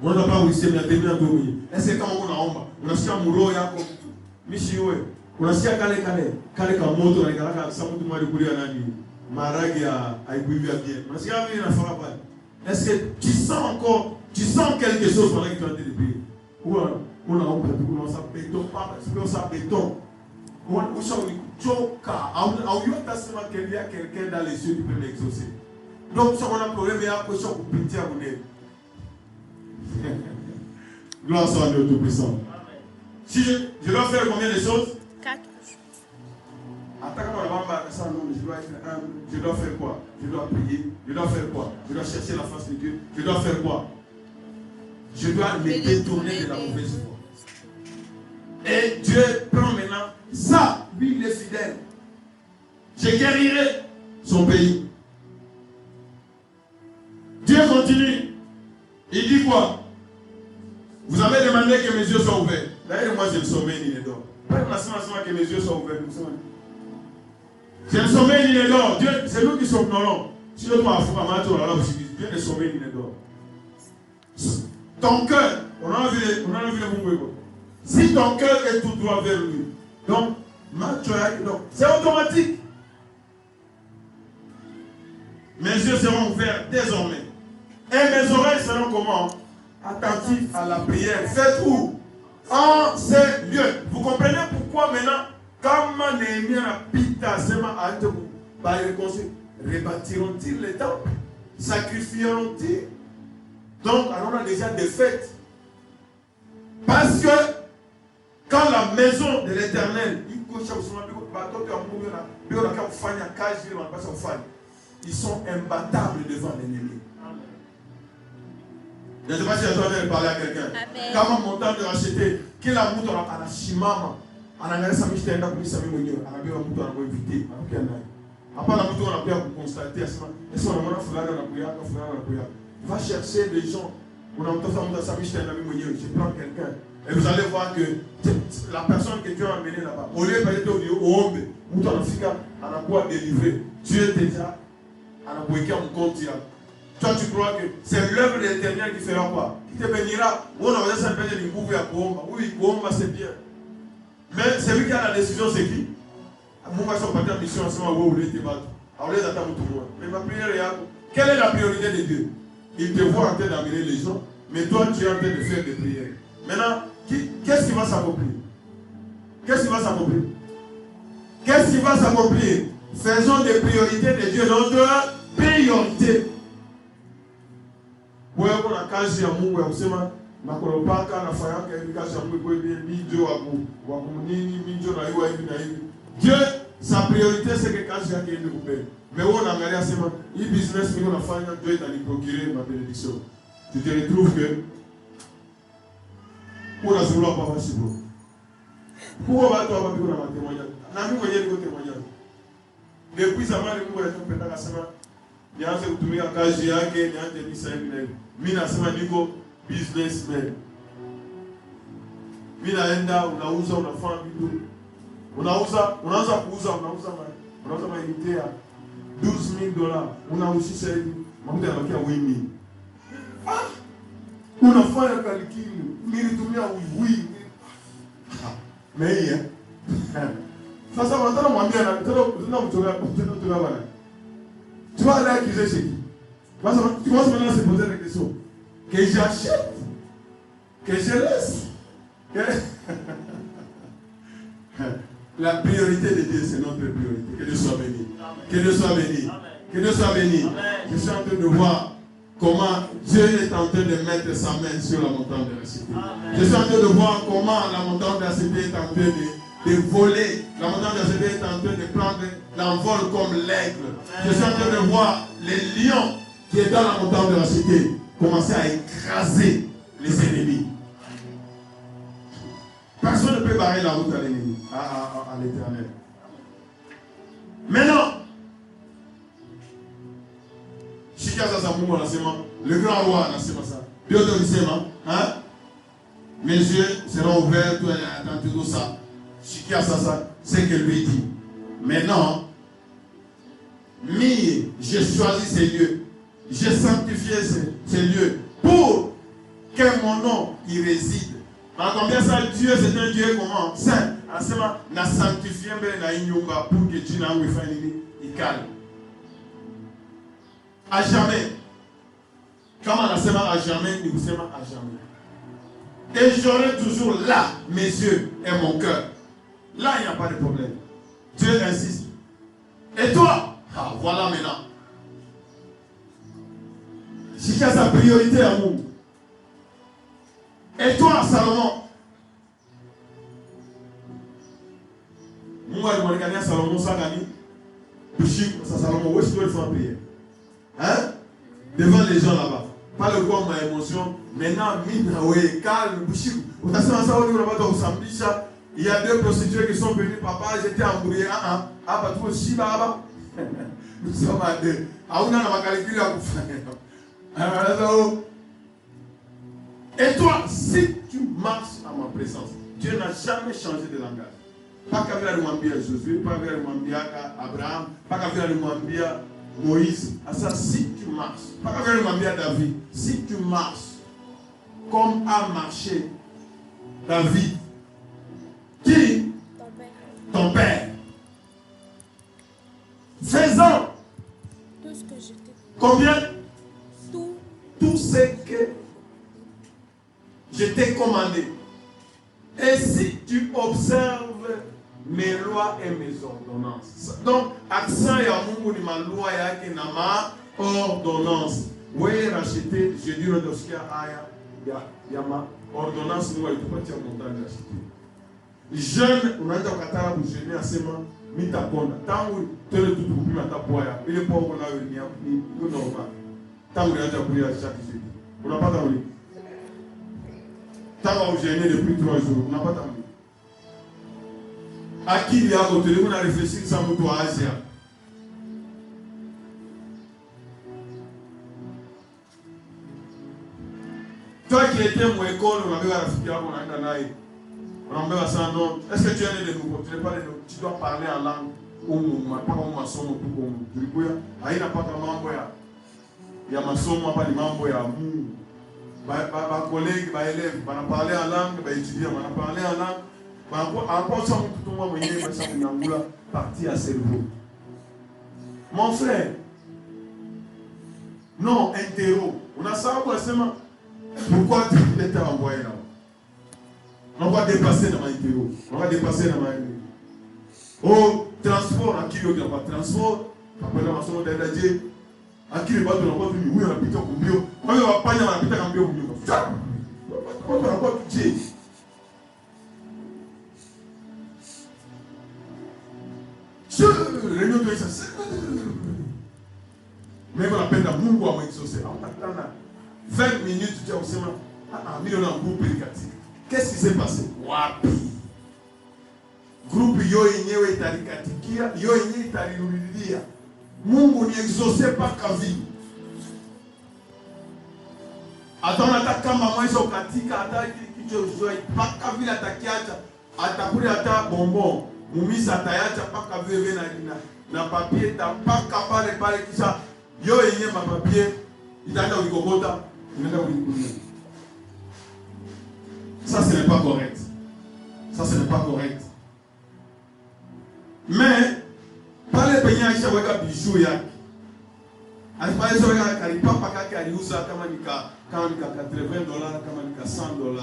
On n'a pas réussi à me dire est-ce que quand on a on a si amoureux yako mishiwe unasikia kale moto na kale sababu tumekulia nani maragi haikuivia bien unasikia mimi nafanya pale est-ce que tu sens quelque chose pendant que tu es en train de prier ou on a ça béton pas ça béton on choka au yotasema qu'il y a quelqu'un dans les yeux qui peut l'exaucer donc ça on a problème il y a question pour pitié à vous. Gloire soit à Dieu Tout-Puissant. Si je dois faire combien de choses? 4 choses. Je dois faire quoi? Je dois prier. Je dois faire quoi? Je dois chercher la face de Dieu. Je dois faire quoi? Je dois me détourner de la mauvaise foi. Et Dieu prend maintenant ça. Lui, il est fidèle. Je guérirai son pays. Dieu continue. Il dit quoi? Vous avez demandé que mes yeux soient ouverts. D'ailleurs, moi, je ne sommeille ni ne dors. Pas que mes yeux soient ouverts. Je ne sommeille ni ne dors. Dieu, c'est nous qui sommes non. Si le toit a fou, Dieu ne sommeille ni ne dort. Ton cœur, on a vu le mouvement. Si ton cœur est tout droit vers lui, donc, c'est automatique. Mes yeux seront ouverts désormais. Et mes oreilles seront comment? Attentives à la prière. Faites où? En ces lieux. Vous comprenez pourquoi maintenant, quand Néhémie a pita sema à rebâtiront-ils les temples? Sacrifieront-ils? Donc, on a déjà des fêtes. Parce que quand la maison de l'Éternel, ils sont imbattables devant l'ennemi. Je ne sais pas si je dois parler à quelqu'un. Quand on montant de racheter, qu'il a monté à la Shimama, on a laissé Michel et Nakoumi Sami Mounio, on a bien monté à inviter. Après la monté, on a bien pour constater, est-ce qu'on a monté à Foulana, va chercher des gens. On a monté à Sami Michel et Nakoumi Mounio, je prends quelqu'un. Et vous allez voir que la personne que Dieu a amenée là-bas, au lieu d'être au Hombe, où tu as quoi délivrer, tu es déjà à la Bouéka, mon compte. Toi, tu crois que c'est l'œuvre de l'Éternel qui fera quoi? Qui te bénira. On a besoin de faire des bouffes à Koumba. Oui, Koumba c'est bien. Mais celui qui a la décision, c'est qui? Moi, je suis parti en mission ensemble, où vous êtes battu. Alors, les attendent tout le monde. Mais ma prière est quelle est la priorité de Dieu? Il te voit en train d'amener les gens, mais toi, tu es en train de faire des prières. Maintenant, qu'est-ce qui va s'accomplir? Qu'est-ce qui va s'accomplir? Qu'est-ce qui va s'accomplir? Faisons des priorités de Dieu notre priorité. Oui, on a caché à Mungu, on sait ma kolopaka na fayaka et caché à Mungu, Dieu Dieu, sa priorité c'est que caché à qui nous paye. Mais on a regardé à ce moment, il business, mais on a fait un Dieu dans procurer ma bénédiction. Tu te retrouves que pour la zoula pas facile. Pourquoi va toi avoir un témoignage? N'a vu voyez le témoignage. Depuis ça m'a dit que tu peux pas la semaine. Il y a un peu de temps que j'ai eu, il y a un peu de temps mina sema niko businessman. Mina enda unauza unafanya vitu. Unaanza kuuza mailite ya $12,000. Unaushisha hivi mafuta yanabakia wingi. Unafanya kalikini, nilitumia wiwi. Meia. Sasa wanataka mwambia na tena mtoka bana. Tu vas aller accuser chez qui? Tu commences maintenant à se poser des questions. Que j'achète, que je laisse. La priorité de Dieu, c'est notre priorité. Que Dieu soit béni. Que Dieu soit béni. Que Dieu soit béni. Je suis en train de voir comment Dieu est en train de mettre sa main sur la montagne de la cité. Je suis en train de voir comment la montagne de la cité est en train de voler. La montagne de la cité est en train de prendre l'envol comme l'aigle. Je suis en train de voir les lions qui est dans la montagne de la cité commencer à écraser les ennemis. Personne ne peut barrer la route à l'ennemi, à l'Éternel. Maintenant, le grand roi, Dieu te dit, hein? Mes yeux seront ouverts, toi, dans tout ça. C'est que lui dit. Maintenant, j'ai choisi ces lieux. J'ai sanctifié ces lieux pour que mon nom y réside. Combien ça, Dieu, c'est un Dieu comment? Saint. Na sanctifié pour que Dieu n'a calme. À jamais. Comme on a sema à jamais, nous sommes à jamais. Et j'aurai toujours là mes yeux et mon cœur. Là, il n'y a pas de problème. Dieu insiste. Et toi? Voilà maintenant. Si tu as sa priorité à vous. Et toi, Salomon? Moi, je vais gagner Salomon, ça gagne. Salomon, où est-ce que tu veux faire prière? Hein? Devant les gens là-bas. Pas le corps, ma émotion. Maintenant, calme, bouchik. Vous avez ça, vous avez ça, Il y a 2 prostituées qui sont venues, papa, j'étais embrouillé. Ah, pas trop si, baba. Nous sommes à 2. Ah, on a ma calcul à vous. Et toi, si tu marches à ma présence, Dieu n'a jamais changé de langage. Pas qu'à venir à Josué, pas qu'à venir à Abraham, pas qu'à venir à Moïse. À ça, si tu marches, pas qu'à venir à David, si tu marches comme a marché David, qui? Ton père. Faisant tout ce que je t'ai. Combien? Tout ce que je t'ai commandé. Et si tu observes mes lois et mes ordonnances. Donc, accent ya Mungu ni ma loi yake na ma ordonnance. Oui, racheter, je dis le dossier aya ya ma ordonnance nous alitupatia montagne racheter. Jeune unaanza kukatala kujeni asema mitakonda. Tangu tele tutu kupima tapoya. Ile poa kuna ni normal. Tangu unaanza kulia chaque jeudi. Unapata uli. Tangu ujeni depuis 3 jours, unapata uli. Akili yako tulimu na réfléchir sans mtu wa Asia. Toi qui étais mon école, on avait rafiki yako unaenda naye. Unaambia sana non, est-ce que tu es né de nouveau? Tu n'es pas de nouveau. Tu dois parler en langue pas comme masomo tu comme tulikuya. Haina paka mambo ya masomo hapa ni mambo ya Mungu. Ba collègue, ba élève, bana parler en langue, ba étudiant, bana parler en langue. Encore ça, tout le monde est parti à cerveau. Mon frère, non, interro. On a ça pour seulement. Pourquoi tu étais envoyé là? On va dépasser dans ma interro. On va dépasser dans ma interro. Oh, transport, à qui il n'y a pas de transport? Après la maçon d'Adadje, à qui le bateau n'a pas venu? Oui, on a pité au bio. On va pas y avoir un pité au bio. On va pas pitié. Réunion de ça. Mais on appelle la Mungu à m'exaucer. En attendant 20 minutes, tu as aussi un million de groupe éducatif. Qu'est-ce qui s'est passé? Wapi. Groupe yo yenyewe itarikatikia, yo yenyewe itarirudilia. Mungu ni exaucé par kavi. Atona kama mwanzo ukatika hata kicho zoi paka vile atakiacha atakule hata bonbon. Mumisa atayacha paka vile na papier tapaka pale kisha yo yenyewe mapapier itaenda ulikokota inaenda ulikulia. Ça ce n'est pas correct. Ça ce n'est pas correct. Mais pale penye aisha weka bijou yake. Alipale sio weka kalipapa kake aliuza kama nika $80 kama nika $100.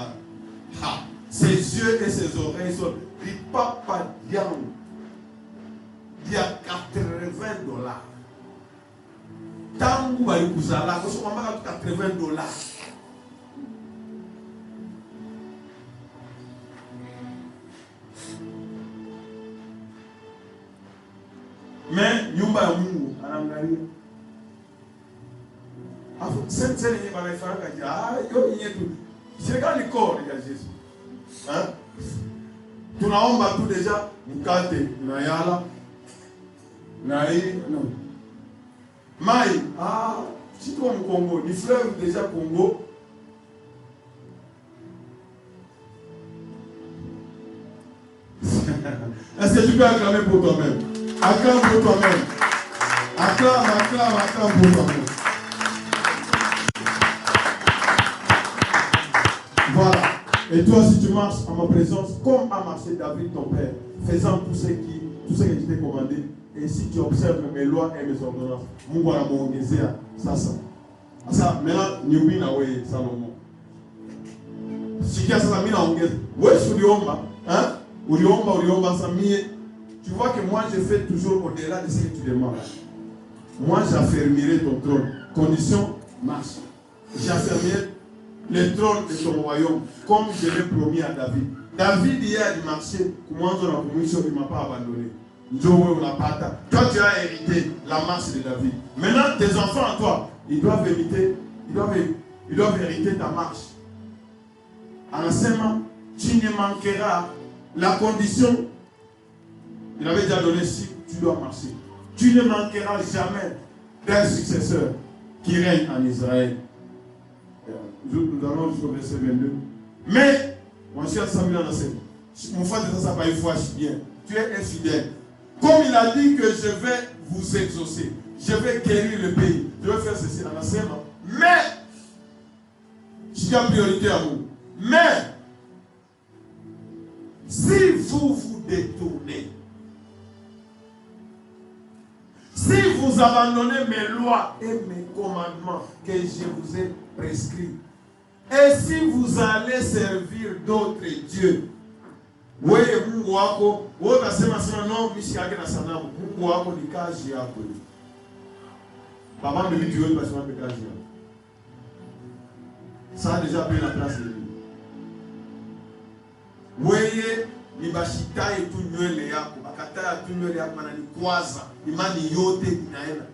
Ha, ses yeux et ses oreilles sont lipapa diamant. Il y a $80. Tangu alikuzala kwa sababu mpaka $80. Mais nyumba ya Mungu anaangalia. Afu sasa yenye banaifanya yo yenye tu. Serikali corps ya Yesu. Hein? Tunaomba tu deja mkate na yala. Na hii no. Mai, si tu es au Congo, ni fleuve déjà Congo. Est-ce que tu peux acclamer pour toi-même? Acclame pour toi-même. Acclame pour toi-même. Voilà. Et toi, si tu marches à ma présence, comme a marché David, ton père, faisant tout ce que je t'ai commandé, et si tu observes mes lois et mes ordonnances, Mungu anamuongezea sasa. Sasa maintenant ni ubi na wewe Salomon. Sikia sasa mimi naongeza. Wewe uliomba, hein? Uliomba sasa mie. Tu vois que moi je fais toujours au-delà de ce que tu demandes. Moi j'affermirai ton trône. Condition, marche. J'affermirai le trône de ton royaume comme je l'ai promis à David. David hier il marchait, kumwanzo na kumwisho il m'a pas abandonné. Toi tu as hérité la marche de David. Maintenant tes enfants à toi, ils doivent hériter ta marche. En enseignement, tu ne manqueras la condition, il avait déjà donné si tu dois marcher. Tu ne manqueras jamais d'un successeur qui règne en Israël. Nous allons jusqu'au verset 22. Mais, mon cher Samuel, mon frère de ça va une fois bien. Tu es infidèle. Comme il a dit que je vais vous exaucer, je vais guérir le pays, je vais faire ceci dans la semaine. Mais, je suis en priorité à vous. Mais, si vous vous détournez, si vous abandonnez mes lois et mes commandements que je vous ai prescrits, et si vous allez servir d'autres dieux, oui, Mungu wako, wewe unasema sema no, mishi yake na sanamu. Mungu wako ni kazi yako. Baba de vitu yote basi wape kazi yako. Ça a déjà pris la place de lui. Wewe ni bashitaye tu nywele yako, bakataya tu nywele yako na nikwaza. Imani yote inaenda.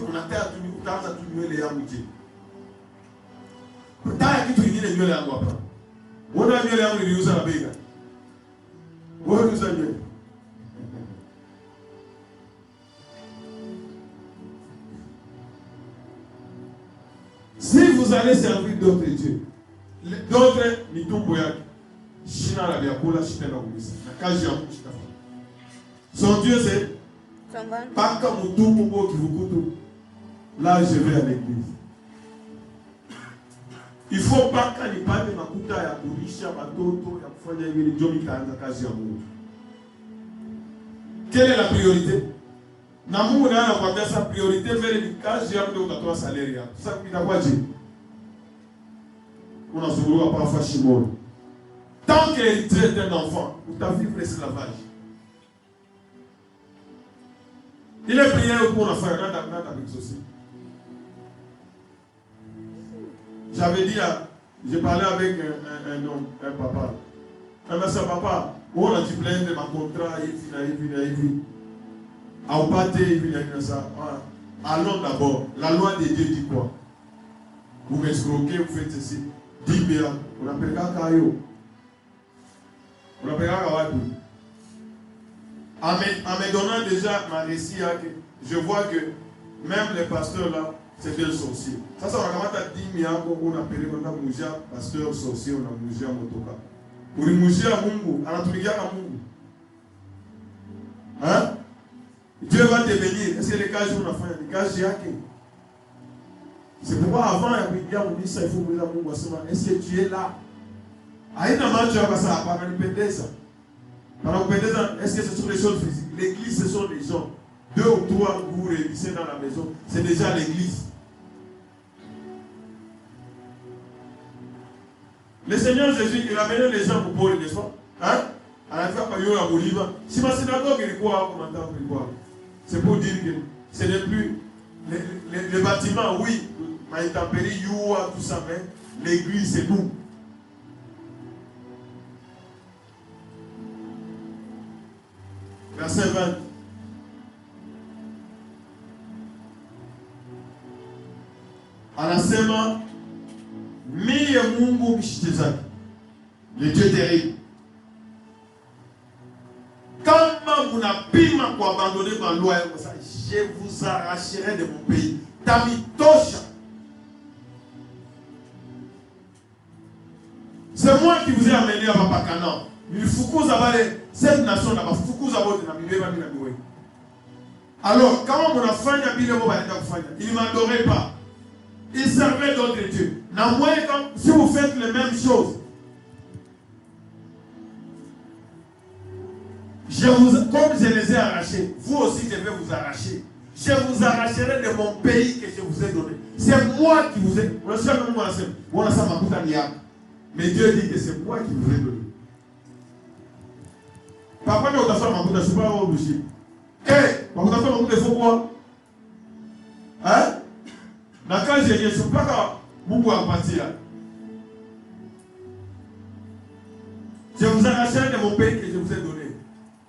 Unataka tu utaanza tu nywele yangu je. Utaya kitu kingine nywele yangu hapa. Wewe nywele yangu niliuza na bega. Wewe uza nywele. Si vous allez servir d'autres dieux, d'autres ni tumbo yake. Shina la biakula shitenda kumisa. Na kazi ya Mungu shitafanya. Son Dieu c'est paka mutumbo mbo kivukutu. Là je vais à l'église. Il faut paka nipande makuta ya kulisha watoto ya kufanya hivi ndio nitaanza kazi ya Mungu. Quelle est la priorité? Na Mungu naye anakuambia sa priorité vile ni kazi yako ndio utatoa salaire yako. Sasa itakuwa je? Unazunguka pa fashimoni. Tant que tu es un enfant, tu vas vivre l'esclavage. Il est prié pour la faire avec ceci. J'avais dit, j'ai parlé avec un homme, un papa. Un monsieur papa, où on a dit plein de ma contrat, il vit. Allons d'abord. La loi de Dieu dit quoi? Vous m'escroquez, vous faites ceci. 10 bien. On appelle ça Kayo. On appelle ça Kawaii. En me donnant déjà ma récit, je vois que même les pasteurs là, c'est des sorciers. Ça, on a commencé à 10 000 on appelle ça pasteur sorcier, on a mougé à motoka. Pour les mougé à Mungu, on a tout mis à Mungu. Hein? Dieu va te bénir. Est-ce que les cas on a fait les cas j'ai hacké? C'est pourquoi avant il y a dit ça, il faut me dire est-ce que tu es là? Aïna match à ça, par l'indépendance. Par l'indépendance, est-ce que ce sont des choses physiques? L'église, ce sont des gens. 2 ou 3 vous réunissez dans la maison, c'est déjà l'église. Le Seigneur Jésus, il a amené les gens pour Paul, n'est-ce pas? Hein? À la fin, il y a un Bolívar. Si ma synagogue est quoi, commandant, c'est pour dire que ce n'est plus les bâtiments, oui, intempéries, Youa, tout ça, mais l'église, c'est nous. Verset 20. Anasema mie Mungu mshitezaki, le Dieu terrible. Kama munapima kwa abandonner ma loi, je vous arracherai de mon pays. Tamitosha. C'est moi qui vous ai amené à Papa Canaan. Il faut que vous ayez cette nation là-bas. Il faut que vous ayez. Alors, comment mon enfant il ne m'adorait pas. Il servait d'autres dieux. Si vous faites les mêmes choses, comme je les ai arrachés, vous aussi je vais vous arracher. Je vous arracherai de mon pays que je vous ai donné. C'est moi qui vous ai donné. Mais Dieu dit que c'est moi qui vous ai donné. Papa, on a fait ma bouche, je ne suis pas obligé. On a fait ma bouche, il faut quoi? Hein? Quand je ne suis pas comme beaucoup à partir. Je vous arracherai de mon pays que je vous ai donné.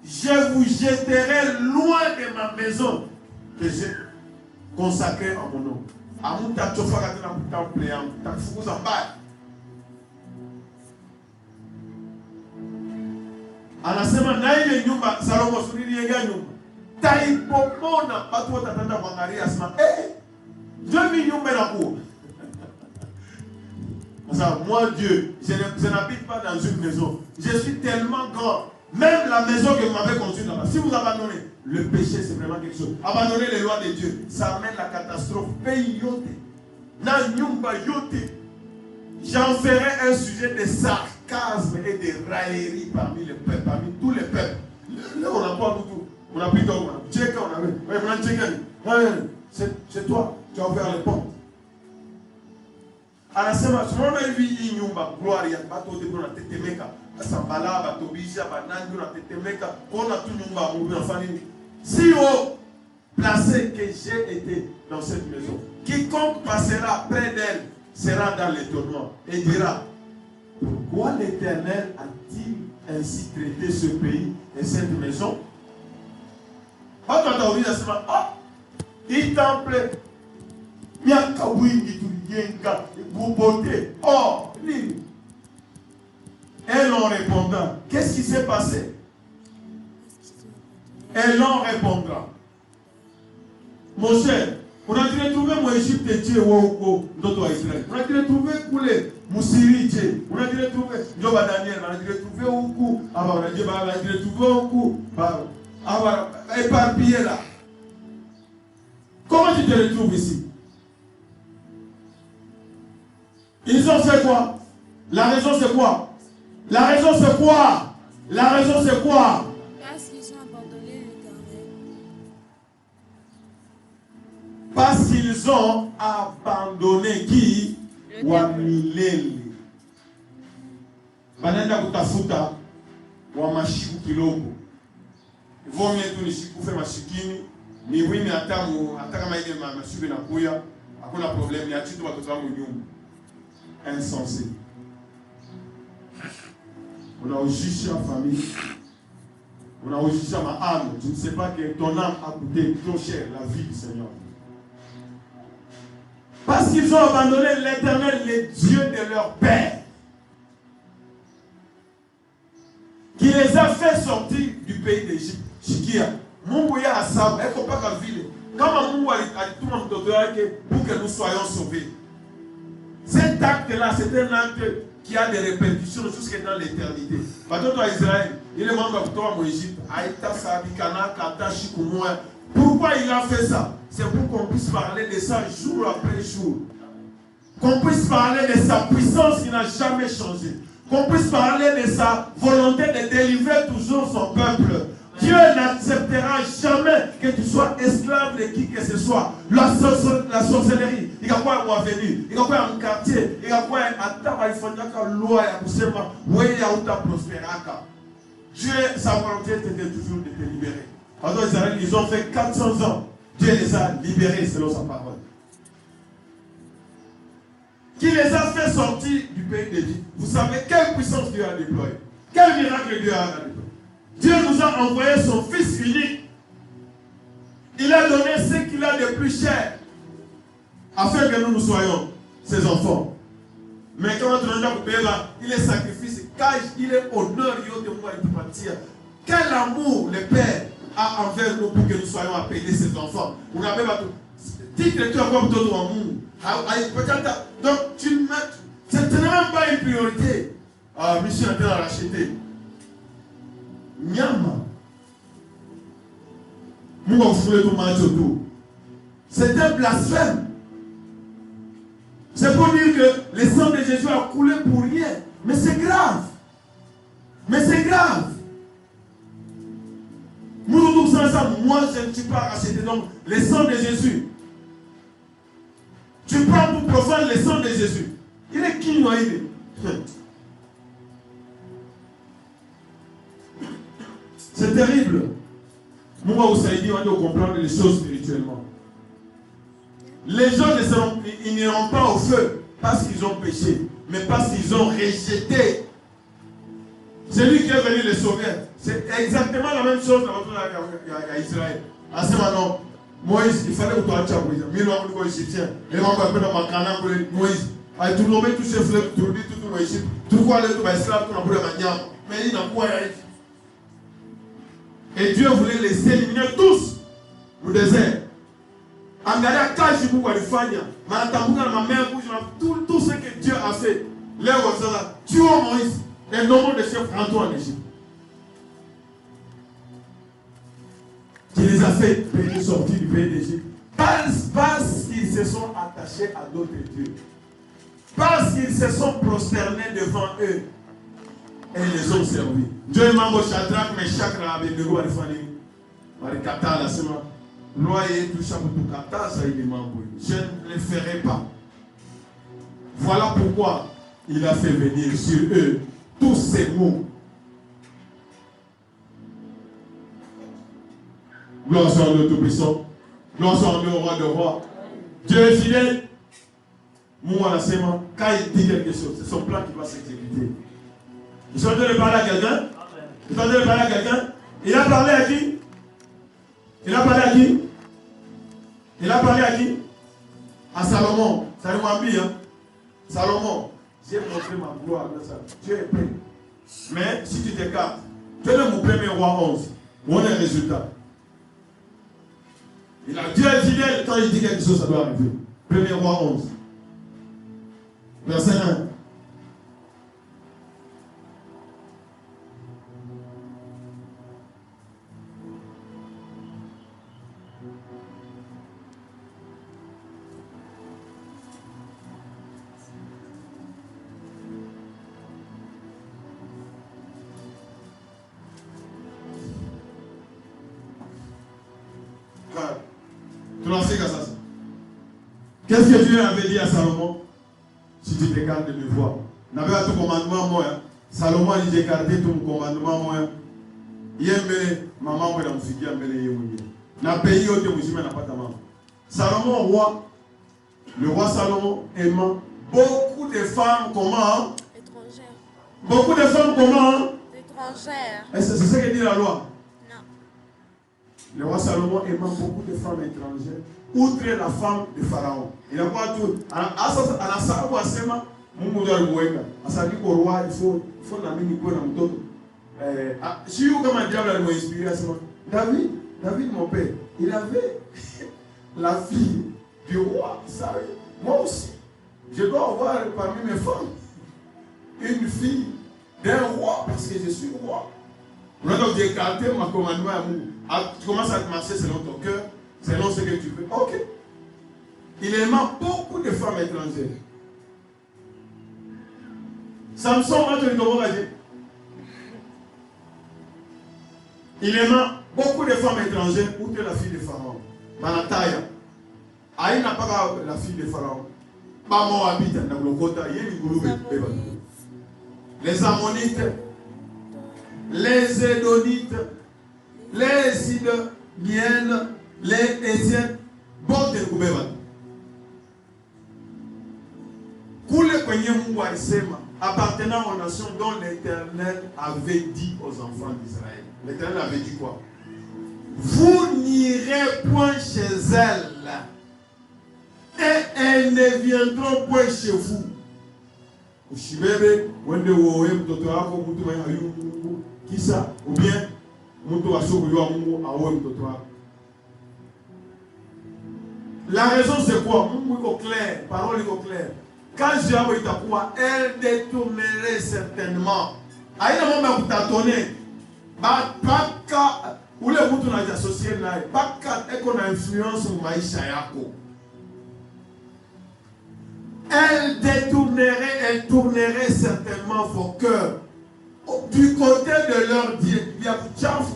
Je vous jetterai loin de ma maison que j'ai consacrée à mon nom. À mon tachofa, à mon temple, à mon tachofa, Anasema na ile nyumba Salomo sunijenga nyumba. Taipomona watu watatanda kuangalia asema Dieu vit nyumba inakuwa. Moi Dieu, je n'habite pas dans une maison. Je suis tellement grand. Même la maison que vous m'avez construite là-bas, si vous abandonnez, le péché c'est vraiment quelque chose. Abandonner les lois de Dieu, ça amène la catastrophe. Pays yote. Na nyumba yote. J'en ferai un sujet de sarcasme et de raillerie parmi les peuples, parmi tous les peuples. Là, on n'a pas tout. On a pris ton on a checké, on a vu. Ouais, on a checké. C'est toi, tu as ouvert les portes. Anasema, tunaona hivi nyumba, gloria, bato de bona tetemeka. Asambala, batobisha, banangi, na tetemeka. Kona tu nyumba, mungu na famille. Si haut placé que j'ai été dans cette maison, quiconque passera près d'elle sera dans l'étonnement et dira, pourquoi l'Éternel a-t-il ainsi traité ce pays et cette maison? Quand tu as oublié, il temple, il y a Kawindi, Yenga, Gouboté, oh, l'île. Elle en répondra. Qu'est-ce qui s'est passé? Elle en répondra. Mon cher, on a dû retrouver mon Égypte et Dieu au d'autres Israël. On a dû retrouver Koulé, Moussiri, Dieu. On a dû retrouver Joba Daniel, on a dû retrouver Oukou. On a dû retrouver Oukou. Éparpillé là. Comment tu te retrouves ici? Ils ont fait quoi? La raison c'est quoi? La raison c'est quoi? La raison c'est quoi? Parce qu'ils ont abandonné l'Éternel. Parce qu'ils ont abandonné qui? Wamilele. Banenda kutafuta wa mashiku kilogo. Vomye tu nishiku fe mashikini. Ni wini atamu ataka maide mashiku na kuya. Hakuna problème ya chitu watoto wangu nyumba. Insensé. On a ojisha famille. On a ojisha ma âme. Tu ne sais pas que ton âme a coûté trop cher la vie du Seigneur. Parce qu'ils ont abandonné l'Éternel, le Dieu de leur père, qui les a fait sortir du pays d'Égypte. Chikia, Mungu ya asabu, eko paka vile. Kama Mungu alituma mtoto yake pour que nous soyons sauvés. Cet acte-là, c'est un acte qui a des répercussions jusque dans l'éternité. Patoto à Israël, il est membre de en Égypte. Aïta Sabikana, Kata Shikumoua. Pourquoi il a fait ça? C'est pour qu'on puisse parler de ça jour après jour. Qu'on puisse parler de sa puissance qui n'a jamais changé. Qu'on puisse parler de sa volonté de délivrer toujours son peuple. Dieu n'acceptera jamais que tu sois esclave de qui que ce soit. La sorcellerie, il y a quoi à venir, il y a quoi un quartier, il y a quoi à table, il faut que loi et à Kusema, oui, il y a où ta prospéraka. Dieu, sa volonté était toujours de te libérer. Alors Israël, ils ont fait 400 ans. Dieu les a libérés selon sa parole. Qui les a fait sortir du pays d'Égypte. Vous savez quelle puissance Dieu a déployée. Quel miracle Dieu a déployé. Dieu nous a envoyé son Fils unique. Il a donné ce qu'il a de plus cher. Afin que nous soyons ses enfants. Mais quand on a il est sacrifice. Il est honneur. Quel amour le Père a envers nous pour que nous soyons appelés ses enfants. Vous n'avez pas tout. Dites que tu as comme tout amour. Donc, ce n'est même pas une priorité. Ah, Michel a été racheté. Nyama. C'est un blasphème. C'est pour dire que le sang de Jésus a coulé pour rien. Mais c'est grave. Mais c'est grave. Moi, je ne suis pas racheté. Donc, le sang de Jésus. Tu prends pour profane le sang de Jésus. Il est qui, il est? C'est terrible. Moi, vous savez, on doit comprendre les choses spirituellement. Les gens ils n'iront pas au feu parce qu'ils ont péché, mais parce qu'ils ont rejeté. C'est lui qui est venu les sauver. C'est exactement la même chose à Israël. À ce moment, Moïse, il fallait que tu aies Moïse. Mais nous, les Égyptiens, les gens qui appellent Moïse, tout le monde, tout ce fleuve, tout le monde, tout le Égypte, tout le monde, tout le esclave, tout le monde, mais il n'a pas. Et Dieu voulait les éliminer tous au désert. Angalia Kajibu Walifanya, Manatambuka, ma mère rouge, tout ce que Dieu a fait. Là, tu as Moïse, et nombre de chefs rentrent en Égypte. Qui les a fait sortir du pays d'Égypte. Parce qu'ils se sont attachés à d'autres dieux. Parce qu'ils se sont prosternés devant eux. Et les ont servi. Dieu m'a dit Shadrach, Meshach, Abednego, Alifani, Marikata, la semaine. Loyer, tout ça, tout kata, ça il est membre. Je ne le ferai pas. Voilà pourquoi il a fait venir sur eux tous ces mots. Gloire soit au Tout-Puissant. Gloire soit au Roi de Rois. Dieu est fidèle. Moi, la semaine, quand il dit quelque chose, c'est son plan qui va s'exécuter. Ils sont en train de parler à quelqu'un. Ils sont en train de parler à quelqu'un. Il a parlé à qui? Il a parlé à qui? Il a parlé à qui? À Salomon. Salomon a dit, hein? Salomon, j'ai montré ma gloire dans ça. Dieu est prêt. Mais si tu t'écartes, tu es mon premier roi 11. Où est le résultat? Il a Dieu est fidèle. Quand il dit quelque chose, ça doit arriver. Premier roi 11. Verset 1. Qu'est-ce que Dieu avait dit à Salomon? Si tu t'écartes de mes voix. N'avait pas tout commandement, moi. Salomon a dit écarter tout commandement, moi. Il y a maman, moi, dans le figuier, n'a payé au Témoujime, n'a pas ta maman. Salomon, roi, le roi Salomon aimant beaucoup de femmes, comment? Étrangères. Beaucoup de femmes, comment? Étrangères. C'est ce que dit la loi. Non. Le roi Salomon aimant beaucoup de femmes étrangères. Outre la femme de Pharaon. Il a pas tout. À la salle, ça dit qu'au roi, il faut la mini pour un autre. Si vous comme un diable m'a inspiré à ce moment. David, mon père, il avait la fille du roi. Ça, moi aussi, je dois avoir parmi mes femmes une fille d'un roi parce que je suis roi. On a donc écarté ma commandement à vous. Tu commences à te marcher selon ton cœur. Selon ce que tu veux. Ok. Il aima beaucoup de femmes étrangères. Samson, il aima beaucoup de femmes étrangères, outre la fille de Pharaon. Manataya. Aïe n'a pas la fille de Pharaon. Pas Moabite, les Ammonites, les Édonites, les Sidoniennes, les Étiennes, bon de Koubeba. Koule Kwenye Mouwa Isema, appartenant aux nations dont l'Éternel avait dit aux enfants d'Israël. L'Éternel avait dit quoi? Vous n'irez point chez elles, et elles ne viendront point chez vous. Ushibebe, wende wowe mtoto wako mtu mwenye hayumu kisa, ou bien mtu washukuliwa Mungu awe mtoto wako. La raison c'est quoi? Mungu est clair, parole est claire. Quand Dieu a dit quoi, elle détournerait certainement. Aïna mama kutatonner. Pas ka ou le mtu na associé naye. Pas ka eko na influence mu maisha yako. Elle détournerait, elle tournerait certainement vos cœurs du côté de leur Dieu. Il y a buchafu,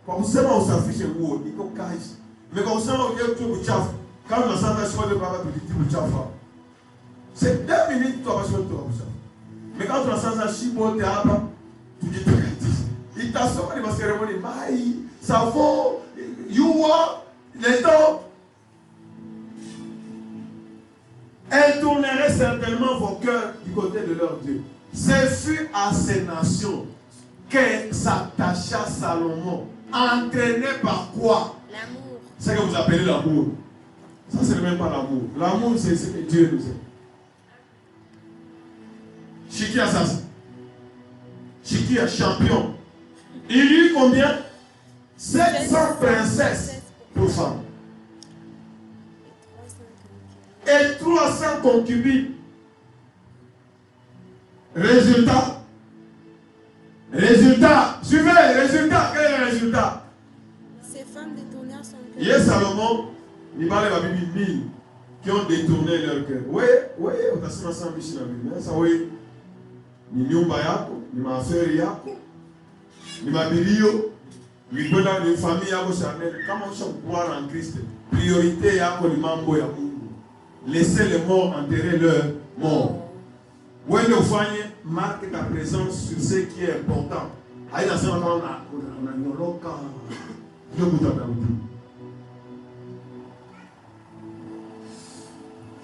quand vous savez on s'affiche où, il faut cacher. Mais quand vous savez on est tout buchafu, quand on a ça choix de papa tu dis buchafu. C'est 2 minutes tu vas choisir toi buchafu. Mais quand on a ça chibo te hapa, tu dis il t'a sauvé les cérémonies, maï, savon, youa, les temps. Elle tournerait certainement vos cœurs du côté de leur Dieu. Ce fut à ces nations que s'attacha Salomon. Entraîné par quoi? L'amour. C'est ce que vous appelez l'amour. Ça, c'est même pas l'amour. L'amour, c'est ce que Dieu nous aime. Chiki Assassin. Chiki est champion. Il eut combien? 700 princesses pour femmes. Et 300 concubines. Résultat, suivez, résultat, quel est le résultat? Ces femmes détournèrent son cœur. Il y a Salomon, il parle de la Bible 1000 qui ont détourné leur cœur. Oui, on a seulement ça en Bible. Ça, oui, ni nyumba yako, ni maaferi yako, ni mabilio, ni kwenda ni famille yako Chanel. Kama ushakuwa en Christ, priorité yako ni mambo ya Mungu. Laissez les morts enterrer leurs morts. Où est-ce que vous marque ta présence sur ce qui est important? Aïe, la semaine on a un local. Je vous attends.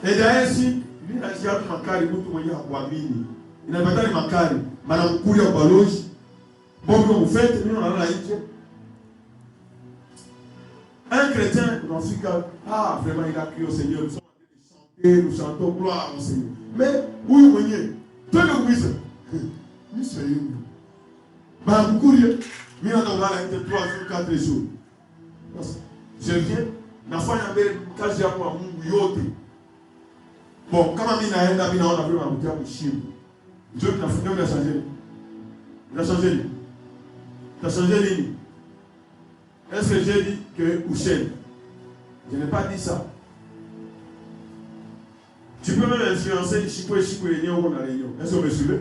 Et d'ailleurs, si lui a dit à Makari, vous tout le monde a Wamini. Il n'a pas dit Makari, Madame Kouria Baloji. Bon, vous faites, nous on a la Haïti. Un chrétien, dans ce cas, ah, vraiment, il a crié au Seigneur. Nous chantons gloire au Seigneur. Mais, où est-ce que vous êtes? Nous sommes. Bah, vous courez. Mais on a été 3 jours, 4 jours. Je viens. La fois, il y avait quand j'ai appris à mon yote. Bon, comme on a vu ma bouteille à chine. Dieu qui a changé. Il a changé. Il a changé l'île. Est-ce que j'ai dit que Ouchen? Je n'ai pas dit ça. Tu peux même influencer Chico et réunion ou la réunion. Est-ce que vous me suivez?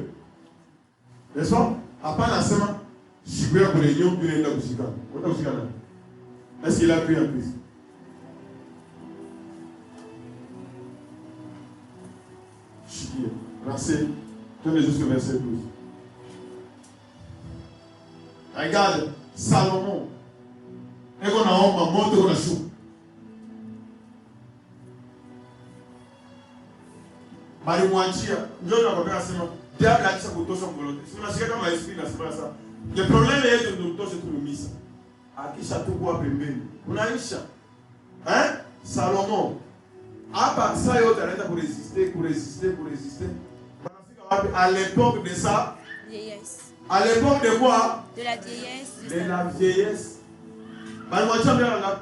N'est-ce pas? À part la semaine, Chico et réunion, puis il est là au Chicago. Est-ce qu'il a cru en Christ? Chico, verset, tenez jusqu'au verset 12. Regarde, Salomon. Et qu'on a honte, monte qu'on a chaud. Marimouachia, nous avons fait ça. Diable a dit ça pour tous son volonté. Si on a cherché comme l'esprit, là, c'est pas ça. Le problème est de nous tous, c'est tout le mis. À qui château bois bébé. On a un chat. Hein? Salomon. À part ça, il y a autre pour résister. À l'époque de ça. Vieillesse. À l'époque de quoi? De la vieillesse. De la vieillesse.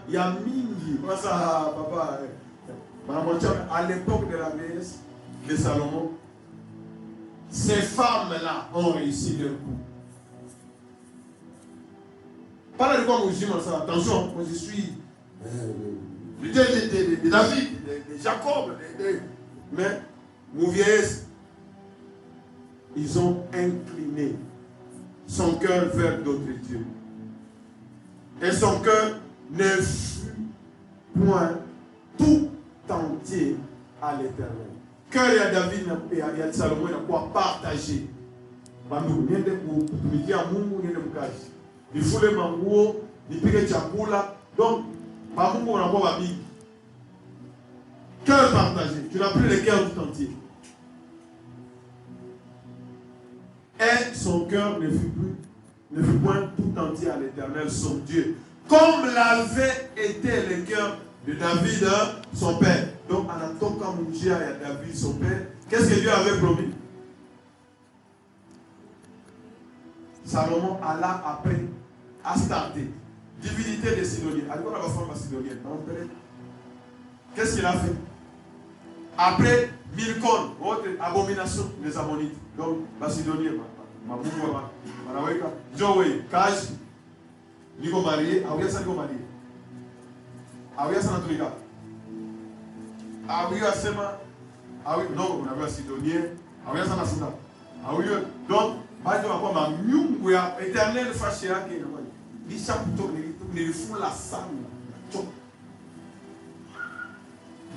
Il y a Mingi. Quoi ça, papa? À l'époque de la vieillesse de Salomon, ces femmes-là ont réussi leur coup. Pas de quoi vous dites ça. Attention, moi je suis le Dieu de David, de Jacob, mais mon vieillesse, ils ont incliné son cœur vers d'autres dieux. Et son cœur ne fut point tout entier à l'Éternel. Cœur il y a David et il y a Salomon, il y a quoi partager. Il faut les mango, il pique chakula. Donc, on a quoi Bible. Cœur partagé. Tu n'as plus le cœur tout entier. Et son cœur ne fut point tout entier à l'Éternel, son Dieu. Comme l'avait été le cœur de David, son père. Donc, Anatoka Mungia et David, son père, qu'est-ce que Dieu avait promis? Salomon alla après Astarté, divinité des Sidoniens. Alors, on va faire la Sidonienne. Qu'est-ce qu'il a fait? Après Milcom, autre abomination des Ammonites. Donc, la Sidonienne, Mabouma, Manaweka, Joey, Kaj, Nico marié, Aouya Sanko marié. Aouya Sanatolika. Aouya Sema, Aouya, non, on a vu la Sidonienne, Aouya Sanafuna. Aouya, donc, Badio a quoi, Miunguya, éternel fâché à qui il s'appuie, il fout la sang.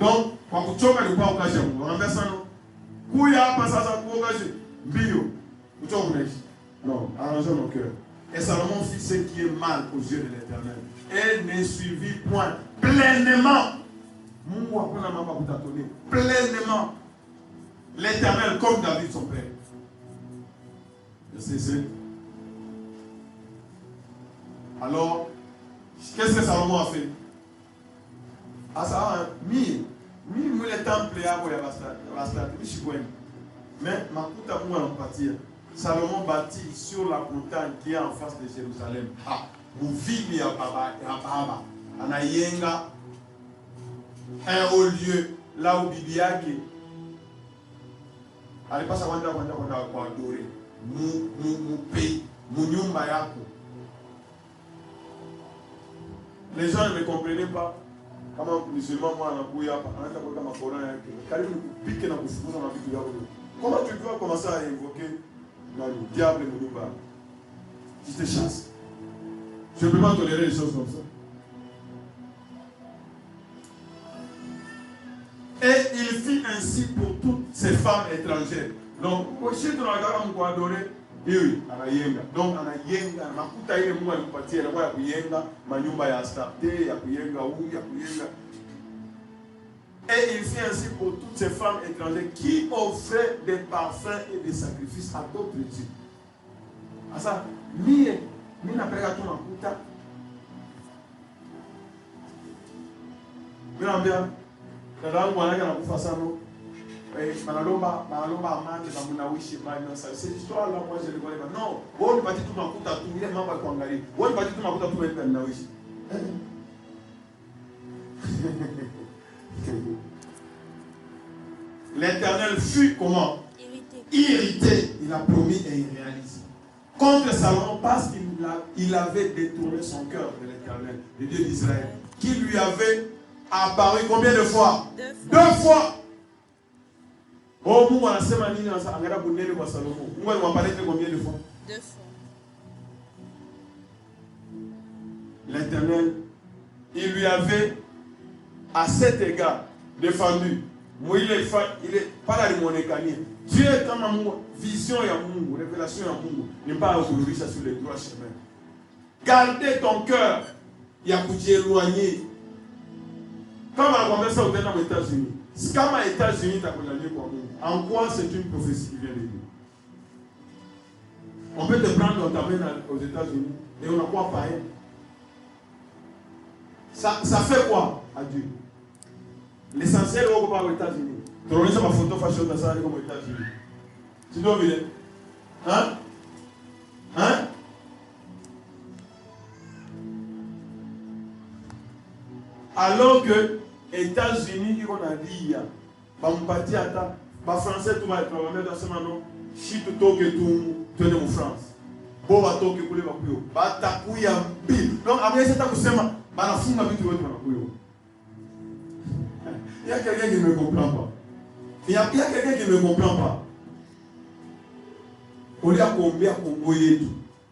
Donc, quand vous choquez le pas au cachet, on renverse ça, non? Kouya passe à sa cachet. Bio. Vous choquez. Non, arrangez nos cœurs. Et Salomon fit ce qui est mal aux yeux de l'Éternel. Et ne suivit point pleinement. Pleinement. L'Éternel comme David son père. C'est. Alors, qu'est-ce que Salomon a fait? Ah ça, mi le temple est à Bastard, mais ma coûte à moi en partir. Salomon bâtit sur la montagne qui est en face de Jérusalem. Ah, Muvili ya baba, anayenga un haut lieu, là où bibi yake alipasa kwenda kwa adore mu pays, mu nyumba yako. Les gens ne me comprenaient pas. Kama musulman moi anakuya hapa anaanza kuweka makorana yake karibu kupike na kufukuza na vitu vyako. Comment tu dois commencer à invoquer le diable mu nyumba? Tu te chasses. Je ne peux pas tolérer les choses comme ça. Et il fit ainsi pour toutes ces femmes étrangères. Donc, si tu regardes mon adoré, oui, anayenga. Donc, anayenga, makuta ile Mungu alimpatia ilikuwa ya kuyenga, manyumba ya Astarte, ya kuyenga huyu, ya kuyenga. Et il fit ainsi pour toutes ces femmes étrangères qui offraient des parfums et des sacrifices à d'autres dieux. Asa, mie napeleka tu makuta. Mnaambia dadangu mwanake anakufa sana. Banalomba amani na mnawishi mbali na sasa. C'est histoire là moi je le connais pas. Non, wewe unipati tu makuta tu ile mambo ya kuangalia. Wewe unipati tu makuta tu wewe mnawishi. L'Éternel fut comment? Irrité. Il a promis et il réalise. Contre Salomon parce qu'il avait détourné son cœur de l'Éternel, le Dieu d'Israël, qui lui avait apparu combien de fois? Deux fois. Oh, Mungu anasema nini angalia bunene kwa Salomon? Mungu alimwapalete combien de fois? Deux fois. L'Éternel, il lui avait à cet égard défendu. Moi, il est pas la limonekanie. Dieu est comme amour, vision et amour, révélation et amour, n'est pas aujourd'hui sur les droits chemins. Gardez ton cœur, il y a pour t'éloigner. Quand on a commencé aux États-Unis, quand les États-Unis t'ont condamné pour nous, en quoi c'est une prophétie qui vient de Dieu? On peut te prendre, on t'amène aux États-Unis et on n'a quoi pareil. Ça fait quoi à Dieu? L'essentiel, on va aux États-Unis. Tu regardes ma photo fashion dans ça comme aux États-Unis. Tu dois venir. Hein? Hein? Alors que les États-Unis, ils vont dire, Bampati ata, ba français tout va être dans ce moment. Si tu toques tout, tu es en France. Bon, va toquer pour les vacuos. Ba takuya bi. Donc, après c'est ta kusema, ba la funga bitu wote wanakuyo. Il y a quelqu'un qui ne me comprend pas. Il y a quelqu'un qui ne me comprend pas. On lui a combien Congo yetu.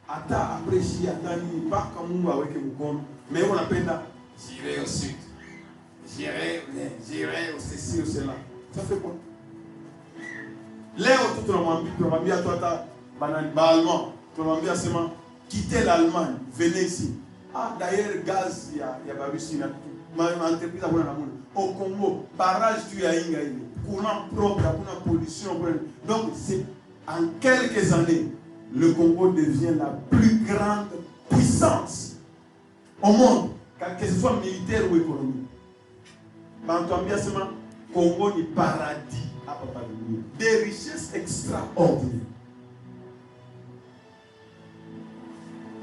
Ata apprécié ata ni pas comme nous avec Mukono, mais on appelle là j'irai au sud. J'irai au ceci ou cela. Ça fait quoi? Là où tu m'as dit à toi, allemand, tu m'as dit à seulement quitter l'Allemagne, venez ici. Ah, d'ailleurs, gaz, il y a pas réussi. Ma entreprise a voulu au Congo, barrage tu as courant propre, la pollution. Donc, c'est en quelques années, le Congo devient la plus grande puissance au monde, que ce soit militaire ou économique. Le Congo est paradis à Papa de Dieu. Des richesses extraordinaires.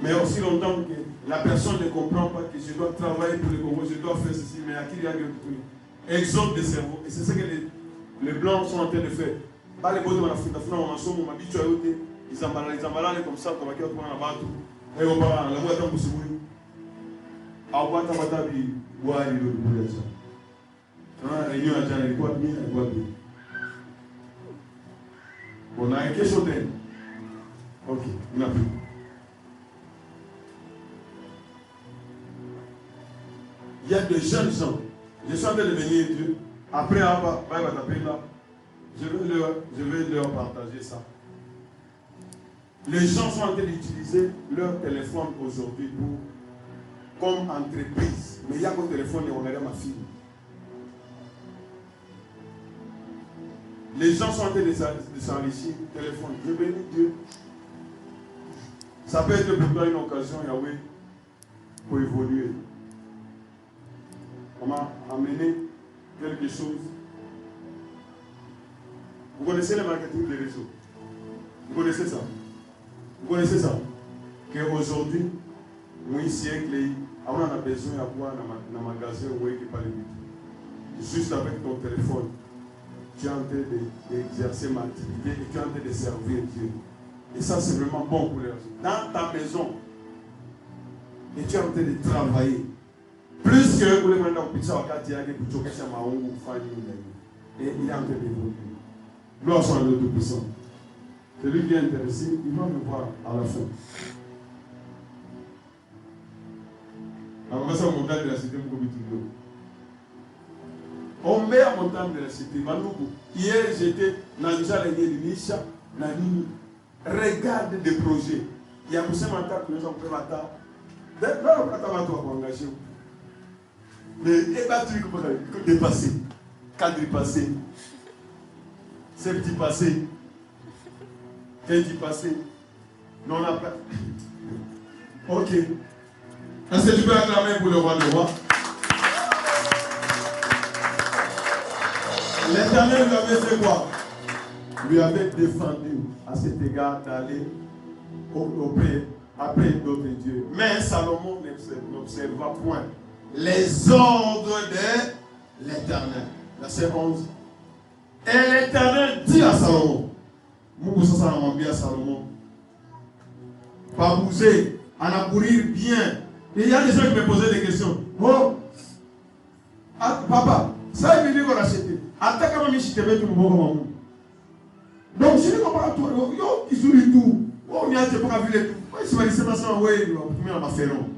Mais aussi longtemps que la personne ne comprend pas que je dois travailler pour le Congo, je dois faire ceci, mais à qui il y a un exode de cerveau. Et c'est ce que les Blancs sont en train de faire. Pas les beaux de la Afrique, on m'a dit, ils emballent comme ça, comme on a battu. Et on va la boîte en pousse. À boîte en bataille, il y a une réunion à Jean, il doit bien, il doit bien. On a une question d'elle. Ok, il n'y a plus. Il y a de jeunes gens. Je suis en train de venir Dieu. Après, je vais leur partager ça. Les gens sont en train d'utiliser leur téléphone aujourd'hui comme entreprise. Mais il y a mon téléphone et on regarde ma fille. Les gens sont en train de s'enrichir. Téléphone. Je bénis Dieu. Ça peut être pour toi une occasion, Yahweh, pour évoluer. On m'a amené quelque chose. Vous connaissez le marketing des réseaux? Vous connaissez ça? Vous connaissez ça? Qu'aujourd'hui, Oui, siècle, on a besoin d'avoir un magasin où il n'y a pas de but. Juste avec ton téléphone, tu es en train d'exercer ma activité et tu es en train de servir Dieu. Et ça, c'est vraiment bon pour les gens. Dans ta maison, et tu es en train de travailler. Plus que vous le mandez au pizza, et il est en train d'évoluer. Gloire soit à Dieu Tout-Puissant. Celui qui est intéressé, il va me voir à la fin. Après ça, on montagne de la cité, On met à montagne de la cité. Hier, j'étais dans le jardin de Nisha. Regarde des projets. Il y a beaucoup de gens qui nous ont pris la table. D'ailleurs, on va engager. Mais il y a des trucs qui peuvent dépasser. Cadre passé. Septi passé. Quinti passé. Non, on n'a pas. Ok. Est-ce que tu peux acclamer pour le roi des rois? L'Éternel lui avait fait quoi? Lui avait défendu à cet égard d'aller après d'autres dieux. Mais Salomon n'observa point les ordres de l'Éternel. Verset 11. Et l'Éternel dit à Salomon, pas bouger, en accourir bien. Et il y a des gens qui me posaient des questions. Oh, papa, ça il veut dire qu'on a acheté. Attends quand même, je te mets tout le monde. Donc, je ne comprends pas tout. Ils ont eu tout. On y a pas vu les tout. Je vais laisser ma soeur, oui, on va faire non.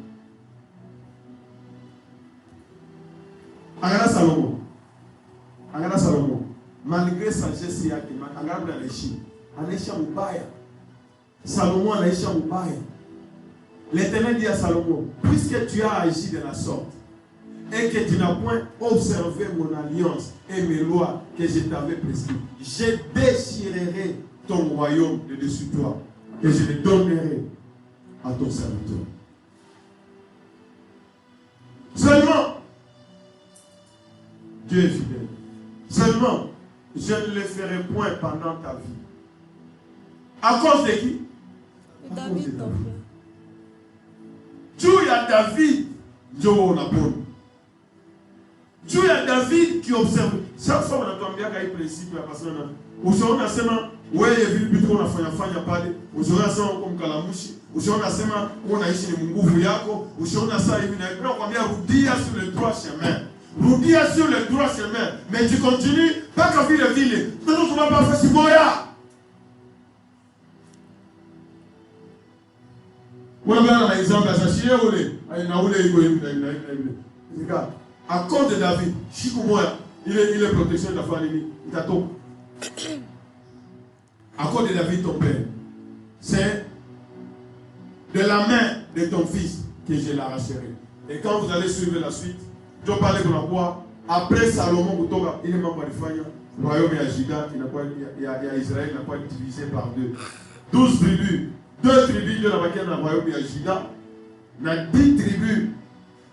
Agara Salomon. Malgré sagesse, il y a qui m'a agara Anaïchi. Anaïchi Moubaya. Salomon Anaïchi Moubaya. L'Éternel dit à Salomon, puisque tu as agi de la sorte, et que tu n'as point observé mon alliance et mes lois que je t'avais prescrites, je déchirerai ton royaume de dessus toi et je le donnerai à ton serviteur. Seulement, Dieu est fidèle. Seulement, je ne le ferai point pendant ta vie. À cause de qui? À cause de David. Dieu y a David, Dieu on a bon. Dieu y a David qui observe. Chaque fois on a bien qu'il y a un principe la personne. Aujourd'hui on a seulement ouais il y a vu plutôt on a fanya pale. Aujourd'hui on a seulement comme kalamushi. Aujourd'hui on a seulement on a ici les munguvu yako. Aujourd'hui on a ça hivi na on combien rudia sur le droit chemin. Rudia sur le droit chemin. Mais tu continues pas qu'à vivre ville. Non on va pas faire si moya. À cause de David, il est protection de la famille. À cause de David, ton père, c'est de la main de ton fils que je l'arracherai. Et quand vous allez suivre la suite, Dieu parlait de la voix. Après Salomon, il est membre de Fanya. Le royaume est à Juda, il y a Israël, n'a pas été divisé par deux. 12 tribus. 2 tribus de la Bakia dans le royaume de Juda. Il y a 10 tribus.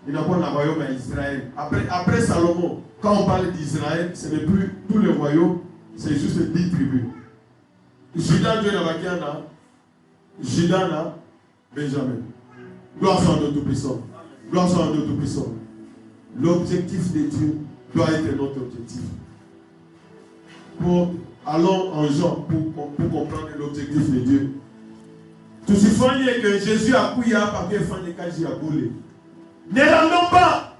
Il n'y a pas dans le royaume d'Israël. Après Salomon, quand on parle d'Israël, ce n'est plus tout le royaume, c'est juste 10 tribus. Juda, Dieu n'a pas qu'il y en a. Juda n'a Benjamin. Gloire soit à Dieu Tout-Puissant. Gloire soit à Dieu Tout-Puissant. L'objectif de Dieu doit être notre objectif. Allons en Jean pour comprendre l'objectif de Dieu. Tout ce qui que Jésus a couillé à partir de Kaji a boulé. Ne rendons pas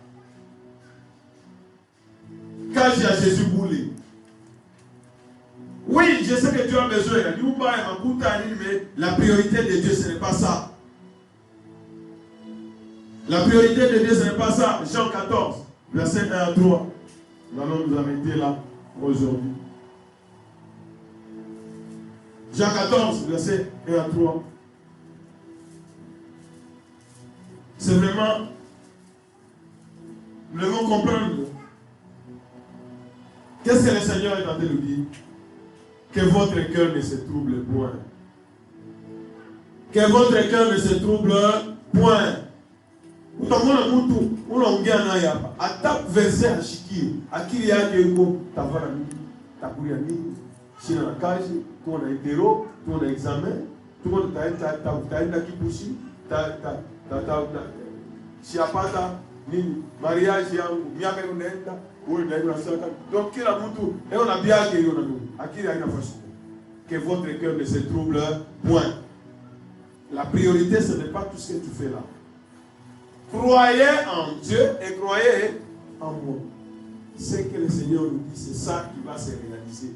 Kaji a Jésus boulé. Oui, je sais que tu as besoin. Mais la priorité de Dieu, ce n'est pas ça. La priorité de Dieu, ce n'est pas ça. Jean 14, verset 1 à 3. Nous allons nous arrêter là aujourd'hui. Jean 14, verset 1 à 3. C'est vraiment, nous devons comprendre. Qu'est-ce que le Seigneur est en train de nous dire? Que votre cœur ne se trouble point. Que votre cœur ne se trouble point. Attaque verset à Shiki. Akili yake yuko tavara mingi. Takuria mingi. Shina na kaji. Tuko na itero. Tuko na examen. Tuko na taenda kipushi. Siapata nini mariage yangu miaka inaenda wewe ndio unasema donc kila mtu leo na biage hiyo na mimi akili haina fashi que votre cœur ne se trouble point. La priorité ce n'est pas tout ce que tu fais là. Croyez en Dieu et croyez en moi. Ce que le Seigneur nous dit, c'est ça qui va se réaliser.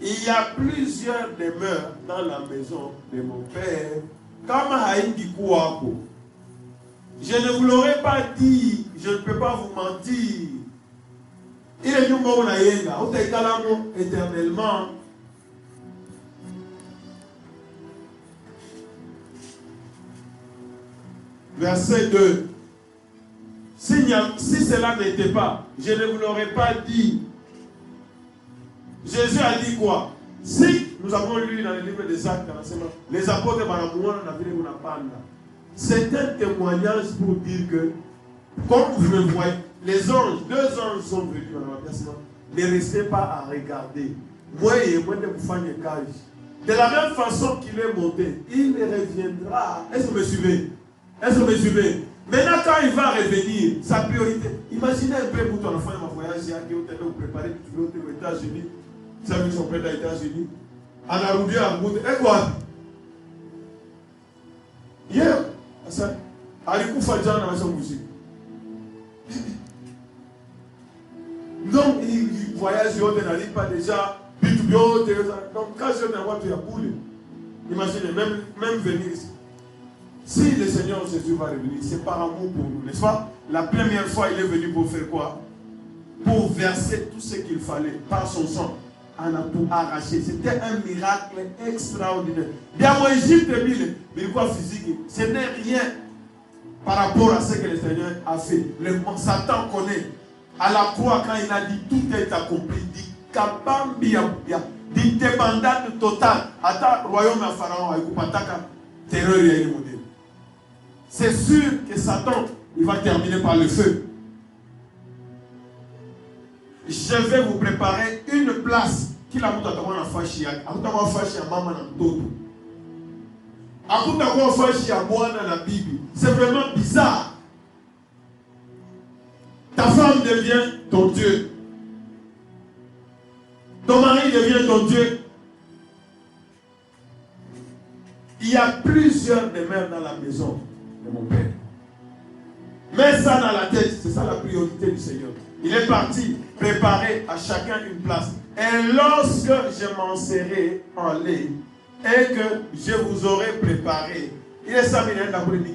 Il y a plusieurs demeures dans la maison de mon Père. Comme Haïndi Kouako. Je ne vous l'aurais pas dit, je ne peux pas vous mentir. Il est nous bon na yenga, on t'a éternellement. Verset 2. Si cela n'était pas, je ne vous l'aurais pas dit. Jésus a dit quoi? Si nous avons lu dans le livre des Actes, les apôtres c'est un témoignage pour dire que, comme vous le voyez, les anges, 2 anges sont venus dans l'emplacement. Ne restez pas à regarder. Moi et moi, de la même façon qu'il est monté, il reviendra. Est-ce que vous me suivez? Est-ce que vous me suivez? Maintenant, quand il va revenir, sa priorité, imaginez un peu pour ton enfant, il va voyager, vous préparez, tu veux aux États-Unis, vous savez son père aux États-Unis, en Arabie, en Bouddha, et quoi? Hier, Alikou Fadjan dans sa musique. Donc, il voyage, il n'arrive pas déjà, donc quand je viens voir, tu as boulé. Imaginez, même venir ici. Si le Seigneur Jésus va revenir, c'est par amour pour nous, n'est-ce pas? La première fois, il est venu pour faire quoi? Pour verser tout ce qu'il fallait par son sang. On a tout arraché. C'était un miracle extraordinaire. Bien, moi, Égypte, mais quoi physique? Ce n'est rien par rapport à ce que le Seigneur a fait. Le Satan connaît. À la croix, quand il a dit tout est accompli, il dit Kabambia, dit débandade totale. Attends, royaume à Pharaon, terreur et le modèle. C'est sûr que Satan, il va terminer par le feu. Je vais vous préparer une place qui la monte à toi en fachi, à toi fachi à maman en todo. À toi fachi à moi dans la Bible. C'est vraiment bizarre. Ta femme devient ton Dieu. Ton mari devient ton Dieu. Il y a plusieurs demeures dans la maison de mon Père. Mets ça dans la tête, c'est ça la priorité du Seigneur. Il est parti préparer à chacun une place. Et lorsque je m'en serai en lait et que je vous aurai préparé, il est ça,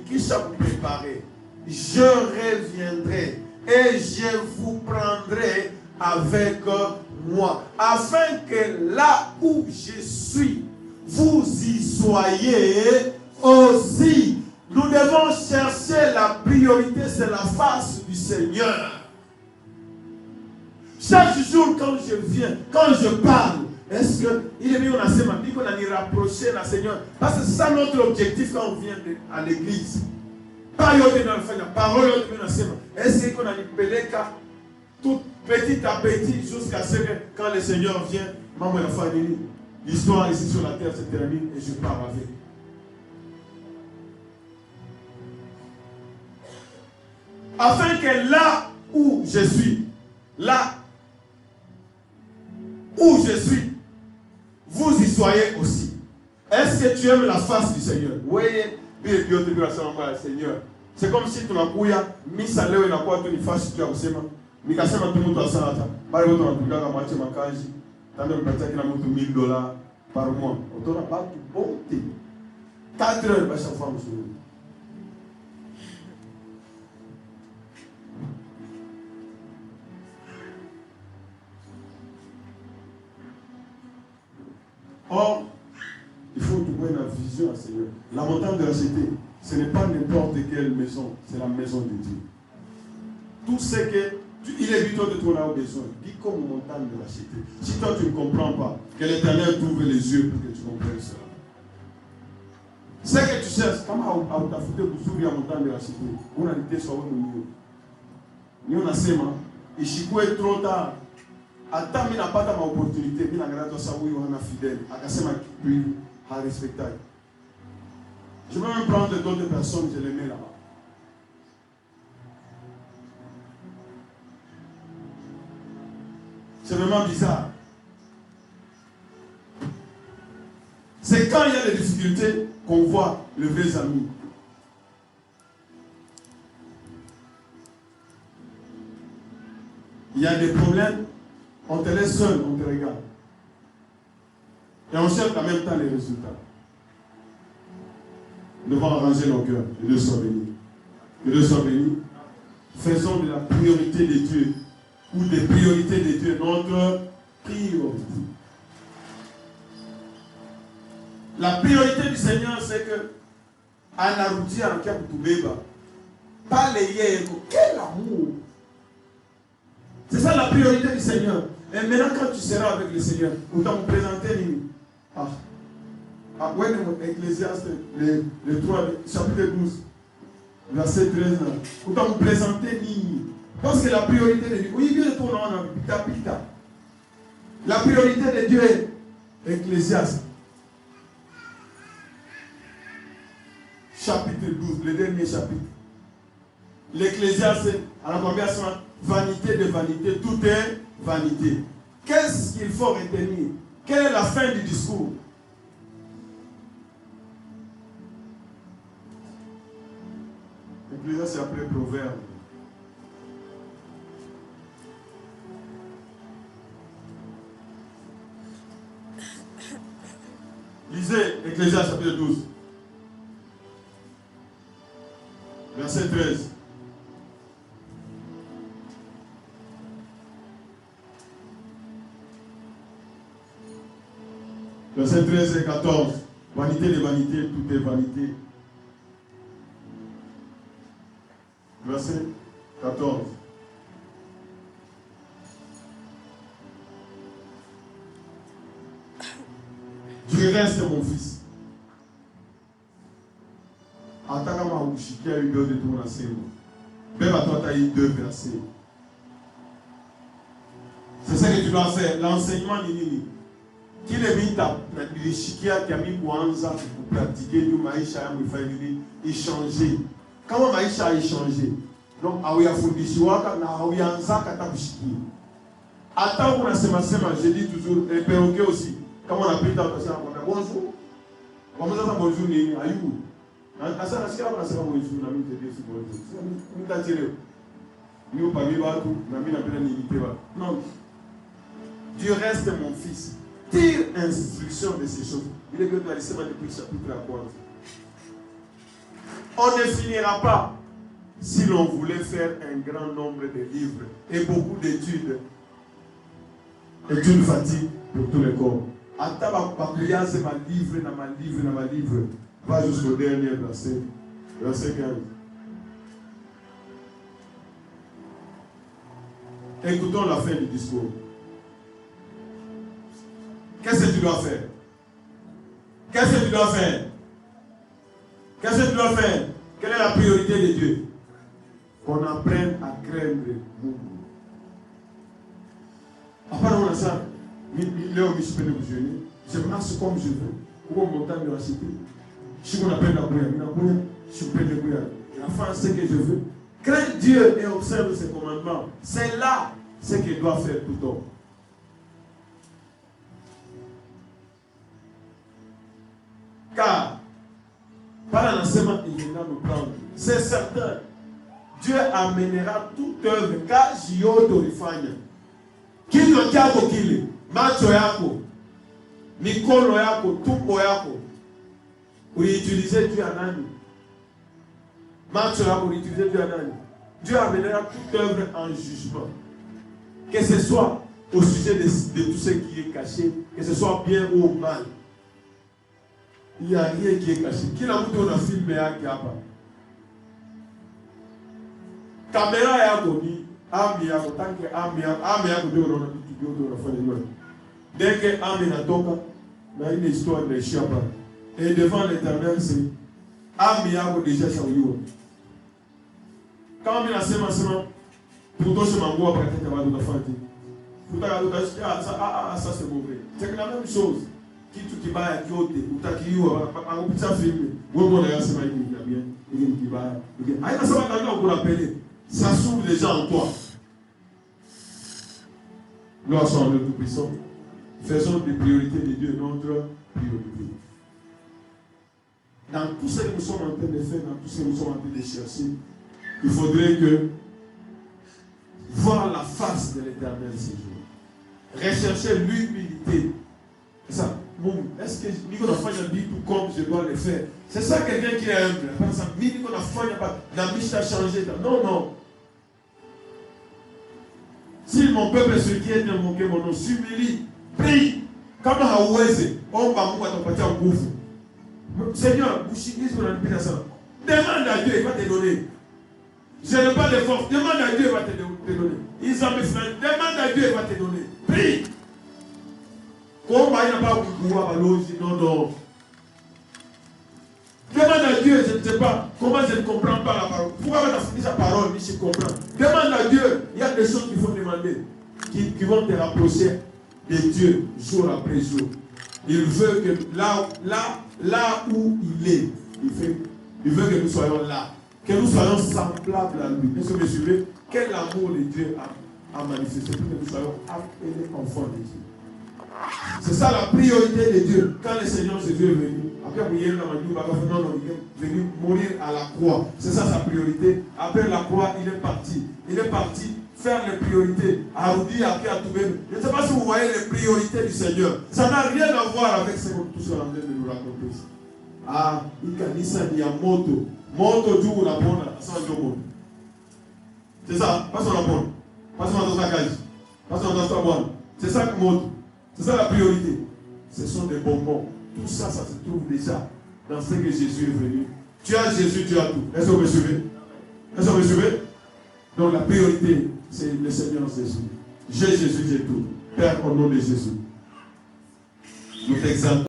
qui ça vous préparer? Je reviendrai et je vous prendrai avec moi, afin que là où je suis, vous y soyez aussi. Nous devons chercher la priorité, c'est la face du Seigneur. Chaque jour, quand je viens, quand je parle, est-ce qu'il est mieux qu'on a dit rapprocher le Seigneur? Parce que c'est ça notre objectif quand on vient à l'église. Pas la parole, est-ce qu'on a dit tout petit à petit jusqu'à ce que quand le Seigneur vient, maman la famille, l'histoire ici sur la terre se termine et je pars avec. Afin que là où je suis, vous y soyez aussi. Est-ce que tu aimes la face du Seigneur? Oui, Seigneur. C'est comme si tu m'as couillé, mis ça là et la quoi, tu n'es pas si tu as aussi. Mais quand ça m'a tout le monde à ça, par exemple, on a pu match ma cage, tu as même peut-être $1,000 par mois. On t'aura pas tout bon. 4 heures, à chaque fois, monsieur. Or, il faut trouver la vision à Seigneur. La montagne de la cité, ce n'est pas n'importe quelle maison, c'est la maison de Dieu. Tout ce que il est plutôt de ton là au besoin. Dis comme montagne de la cité. Si toi tu ne comprends pas, que l'Éternel t'ouvre les yeux pour que tu comprennes cela. Ce que tu cherches, comme à ta foutu pour ouvrir la montagne de la cité, on a été sur le milieu. Nous on a sema, et Chico est trop tard. Attends, il n'a pas ta opportunité, il n'a pas ta fidèle, à casser ma puis à respecter. Je vais même prendre d'autres personnes, je les mets là-bas. C'est vraiment bizarre. C'est quand il y a des difficultés qu'on voit les vrais amis. Il y a des problèmes, on te laisse seul, on te regarde. Et on cherche en même temps les résultats. Nous devons arranger nos cœurs. Que Dieu soit béni. Que Dieu soit béni. Faisons de la priorité de Dieu ou des priorités de Dieu notre priorité. La priorité du Seigneur, c'est que Anaruti Ankiabutubeba, pas les yégo. Quel amour! C'est ça la priorité du Seigneur. Et maintenant, quand tu seras avec le Seigneur, nous t'avons présenté Ecclésiaste, le 3, chapitre 12, verset 13. Nous t'avons présenté Nini. Parce que la priorité de Dieu, oui, bien ton nom, la priorité de Dieu est Ecclésiaste. Chapitre 12, le dernier chapitre. L'Ecclésiaste, alors combien sont vanité de vanité, tout est vanité. Qu'est-ce qu'il faut retenir? Quelle est la fin du discours? L'Ecclésiaste, c'est après Proverbe. Lisez Ecclésiaste chapitre 12. Verset 13. Verset 13 et 14. Vanité de vanité, tout est vanité. Verset 14. Tu restes mon fils. Atakama Ushiki a eu deux de ton enseignement. Même à toi, tu as eu deux versets. C'est ça que tu dois faire. L'enseignement Nini. Qui est mis ta Shikia qui a mis Mwanza pour pratiquer du Maïcha et échanger. Comment Maïcha a échangé? Donc, Aouya Fundishiwaka, Aouya Nzaka Tabushiki. Attends, on a sema, je dis toujours, et perroquet aussi. Comment on appelle ta personne? Bonjour. Comment ça, bonjour, Nini? Ayou. Asa nasikia wanasema bonjour na mimi tedesi bonjour. Mimi tachelewa. Mimi pa mimi watu na mimi napenda niitewa. Non. Dieu reste mon fils. Tire instruction de ces choses. Il est que tu as laissé depuis le chapitre à quoi? On ne finira pas si l'on voulait faire un grand nombre de livres et beaucoup d'études. Et une fatigue pour tous les corps. Attends, c'est ma livre. Va jusqu'au dernier verset. Verset 15. Écoutons la fin du discours. Qu'est-ce que tu dois faire? Qu'est-ce que tu dois faire? Qu'est-ce que tu dois faire? Quelle est la priorité de Dieu? Qu'on apprenne à craindre Mungu. Après on a ça, je marche comme je veux. Pour montagne de la cité. Si on appelle la bouille, je peux le bouillir. La fin, c'est ce que je veux. Crains Dieu et observe ses commandements. C'est là ce qu'il doit faire tout homme. Car, par l'enseignement, il viendra nous prendre. C'est certain. Dieu amènera toute œuvre. Car Jioto rifanya. Kilo chako kile. Macho yako. Mikono yako. Tumbo yako. Utiliser Dieu à nani. Macho yako utiliser Dieu à nani. Dieu amènera toute œuvre en jugement. Que ce soit au sujet de tout ce qui est caché. Que ce soit bien ou mal. Il n'y a rien qui est caché. Qui n'a pas filmé à Kiapa? Caméra est à Goni. Ami à Goni. Tant que Ami à Goni, dès que Ami n'a toka, il y a une histoire de Chiapa. Et devant l'Éternel, c'est Ami à Goni déjà chaoui. Quand Ami a sema, pour toi, je m'envoie pour la fête. Pour ta ça c'est mauvais. C'est la même chose. kitu kibaya kyote utakiua akupitia filme wewe mbona sema hivi ni bien hivi ni kibaya haina sababu ndio ukurapele ça s'ouvre les gens en toi. Gloire soit au Tout-Puissant. Faisons des priorités de Dieu notre priorité. Dans tout ce que nous sommes en train de faire, dans tout ce que nous sommes en train de chercher, il faudrait que voir la face de l'Éternel ces jours. Rechercher l'humilité. C'est ça. Bon, est-ce que Nicolas Fanya dit tout comme je dois le faire? C'est ça quelqu'un qui est humble. Par exemple, Nicolas Fanya n'a mis à changer. Non, non. Si mon peuple ce qui est invoqué mon nom s'humilie, prie, comme Haoueze, on va vous apporter un gouffre. Seigneur, demande à Dieu, il va te donner. Je n'ai pas de force, demande à Dieu, il va te donner. Ils ont besoin, demande à Dieu, il va te donner. Prie. Comment il n'a pas pouvoir non, non. Demande à Dieu, je ne sais pas comment je ne comprends pas la parole. Pourquoi on a fini sa parole, mais je comprends. Demande à Dieu, il y a des choses qu'il faut demander, qui vont te rapprocher de Dieu jour après jour. Il veut que là où il est, il veut que nous soyons là, que nous soyons semblables à lui. Est-ce que vous me suivez? Quel amour de Dieu a manifesté pour que nous soyons appelés enfants de Dieu. C'est ça la priorité de Dieu. Quand le Seigneur Jésus est venu, après il est venu mourir à la croix. C'est ça sa priorité. Après la croix, il est parti. Il est parti faire les priorités. Arudi, après à tout même. Je ne sais pas si vous voyez les priorités du Seigneur. Ça n'a rien à voir avec ce que tout ce qu'on est en train de nous raconter. Ah, il kanisa ni ya moto. Moto juu unapona, sasa ndio moto. C'est ça, pas sur la bonne. Pas sur la cage. Pas sur la bonne. C'est ça que moto. C'est ça la priorité. Ce sont des bonbons. Tout ça, ça se trouve déjà dans ce que Jésus est venu. Tu as Jésus, tu as tout. Est-ce que vous me suivez? Est-ce que vous me suivez? Donc la priorité, c'est le Seigneur Jésus. J'ai Jésus, j'ai tout. Père, au nom de Jésus, nous t'exaltons.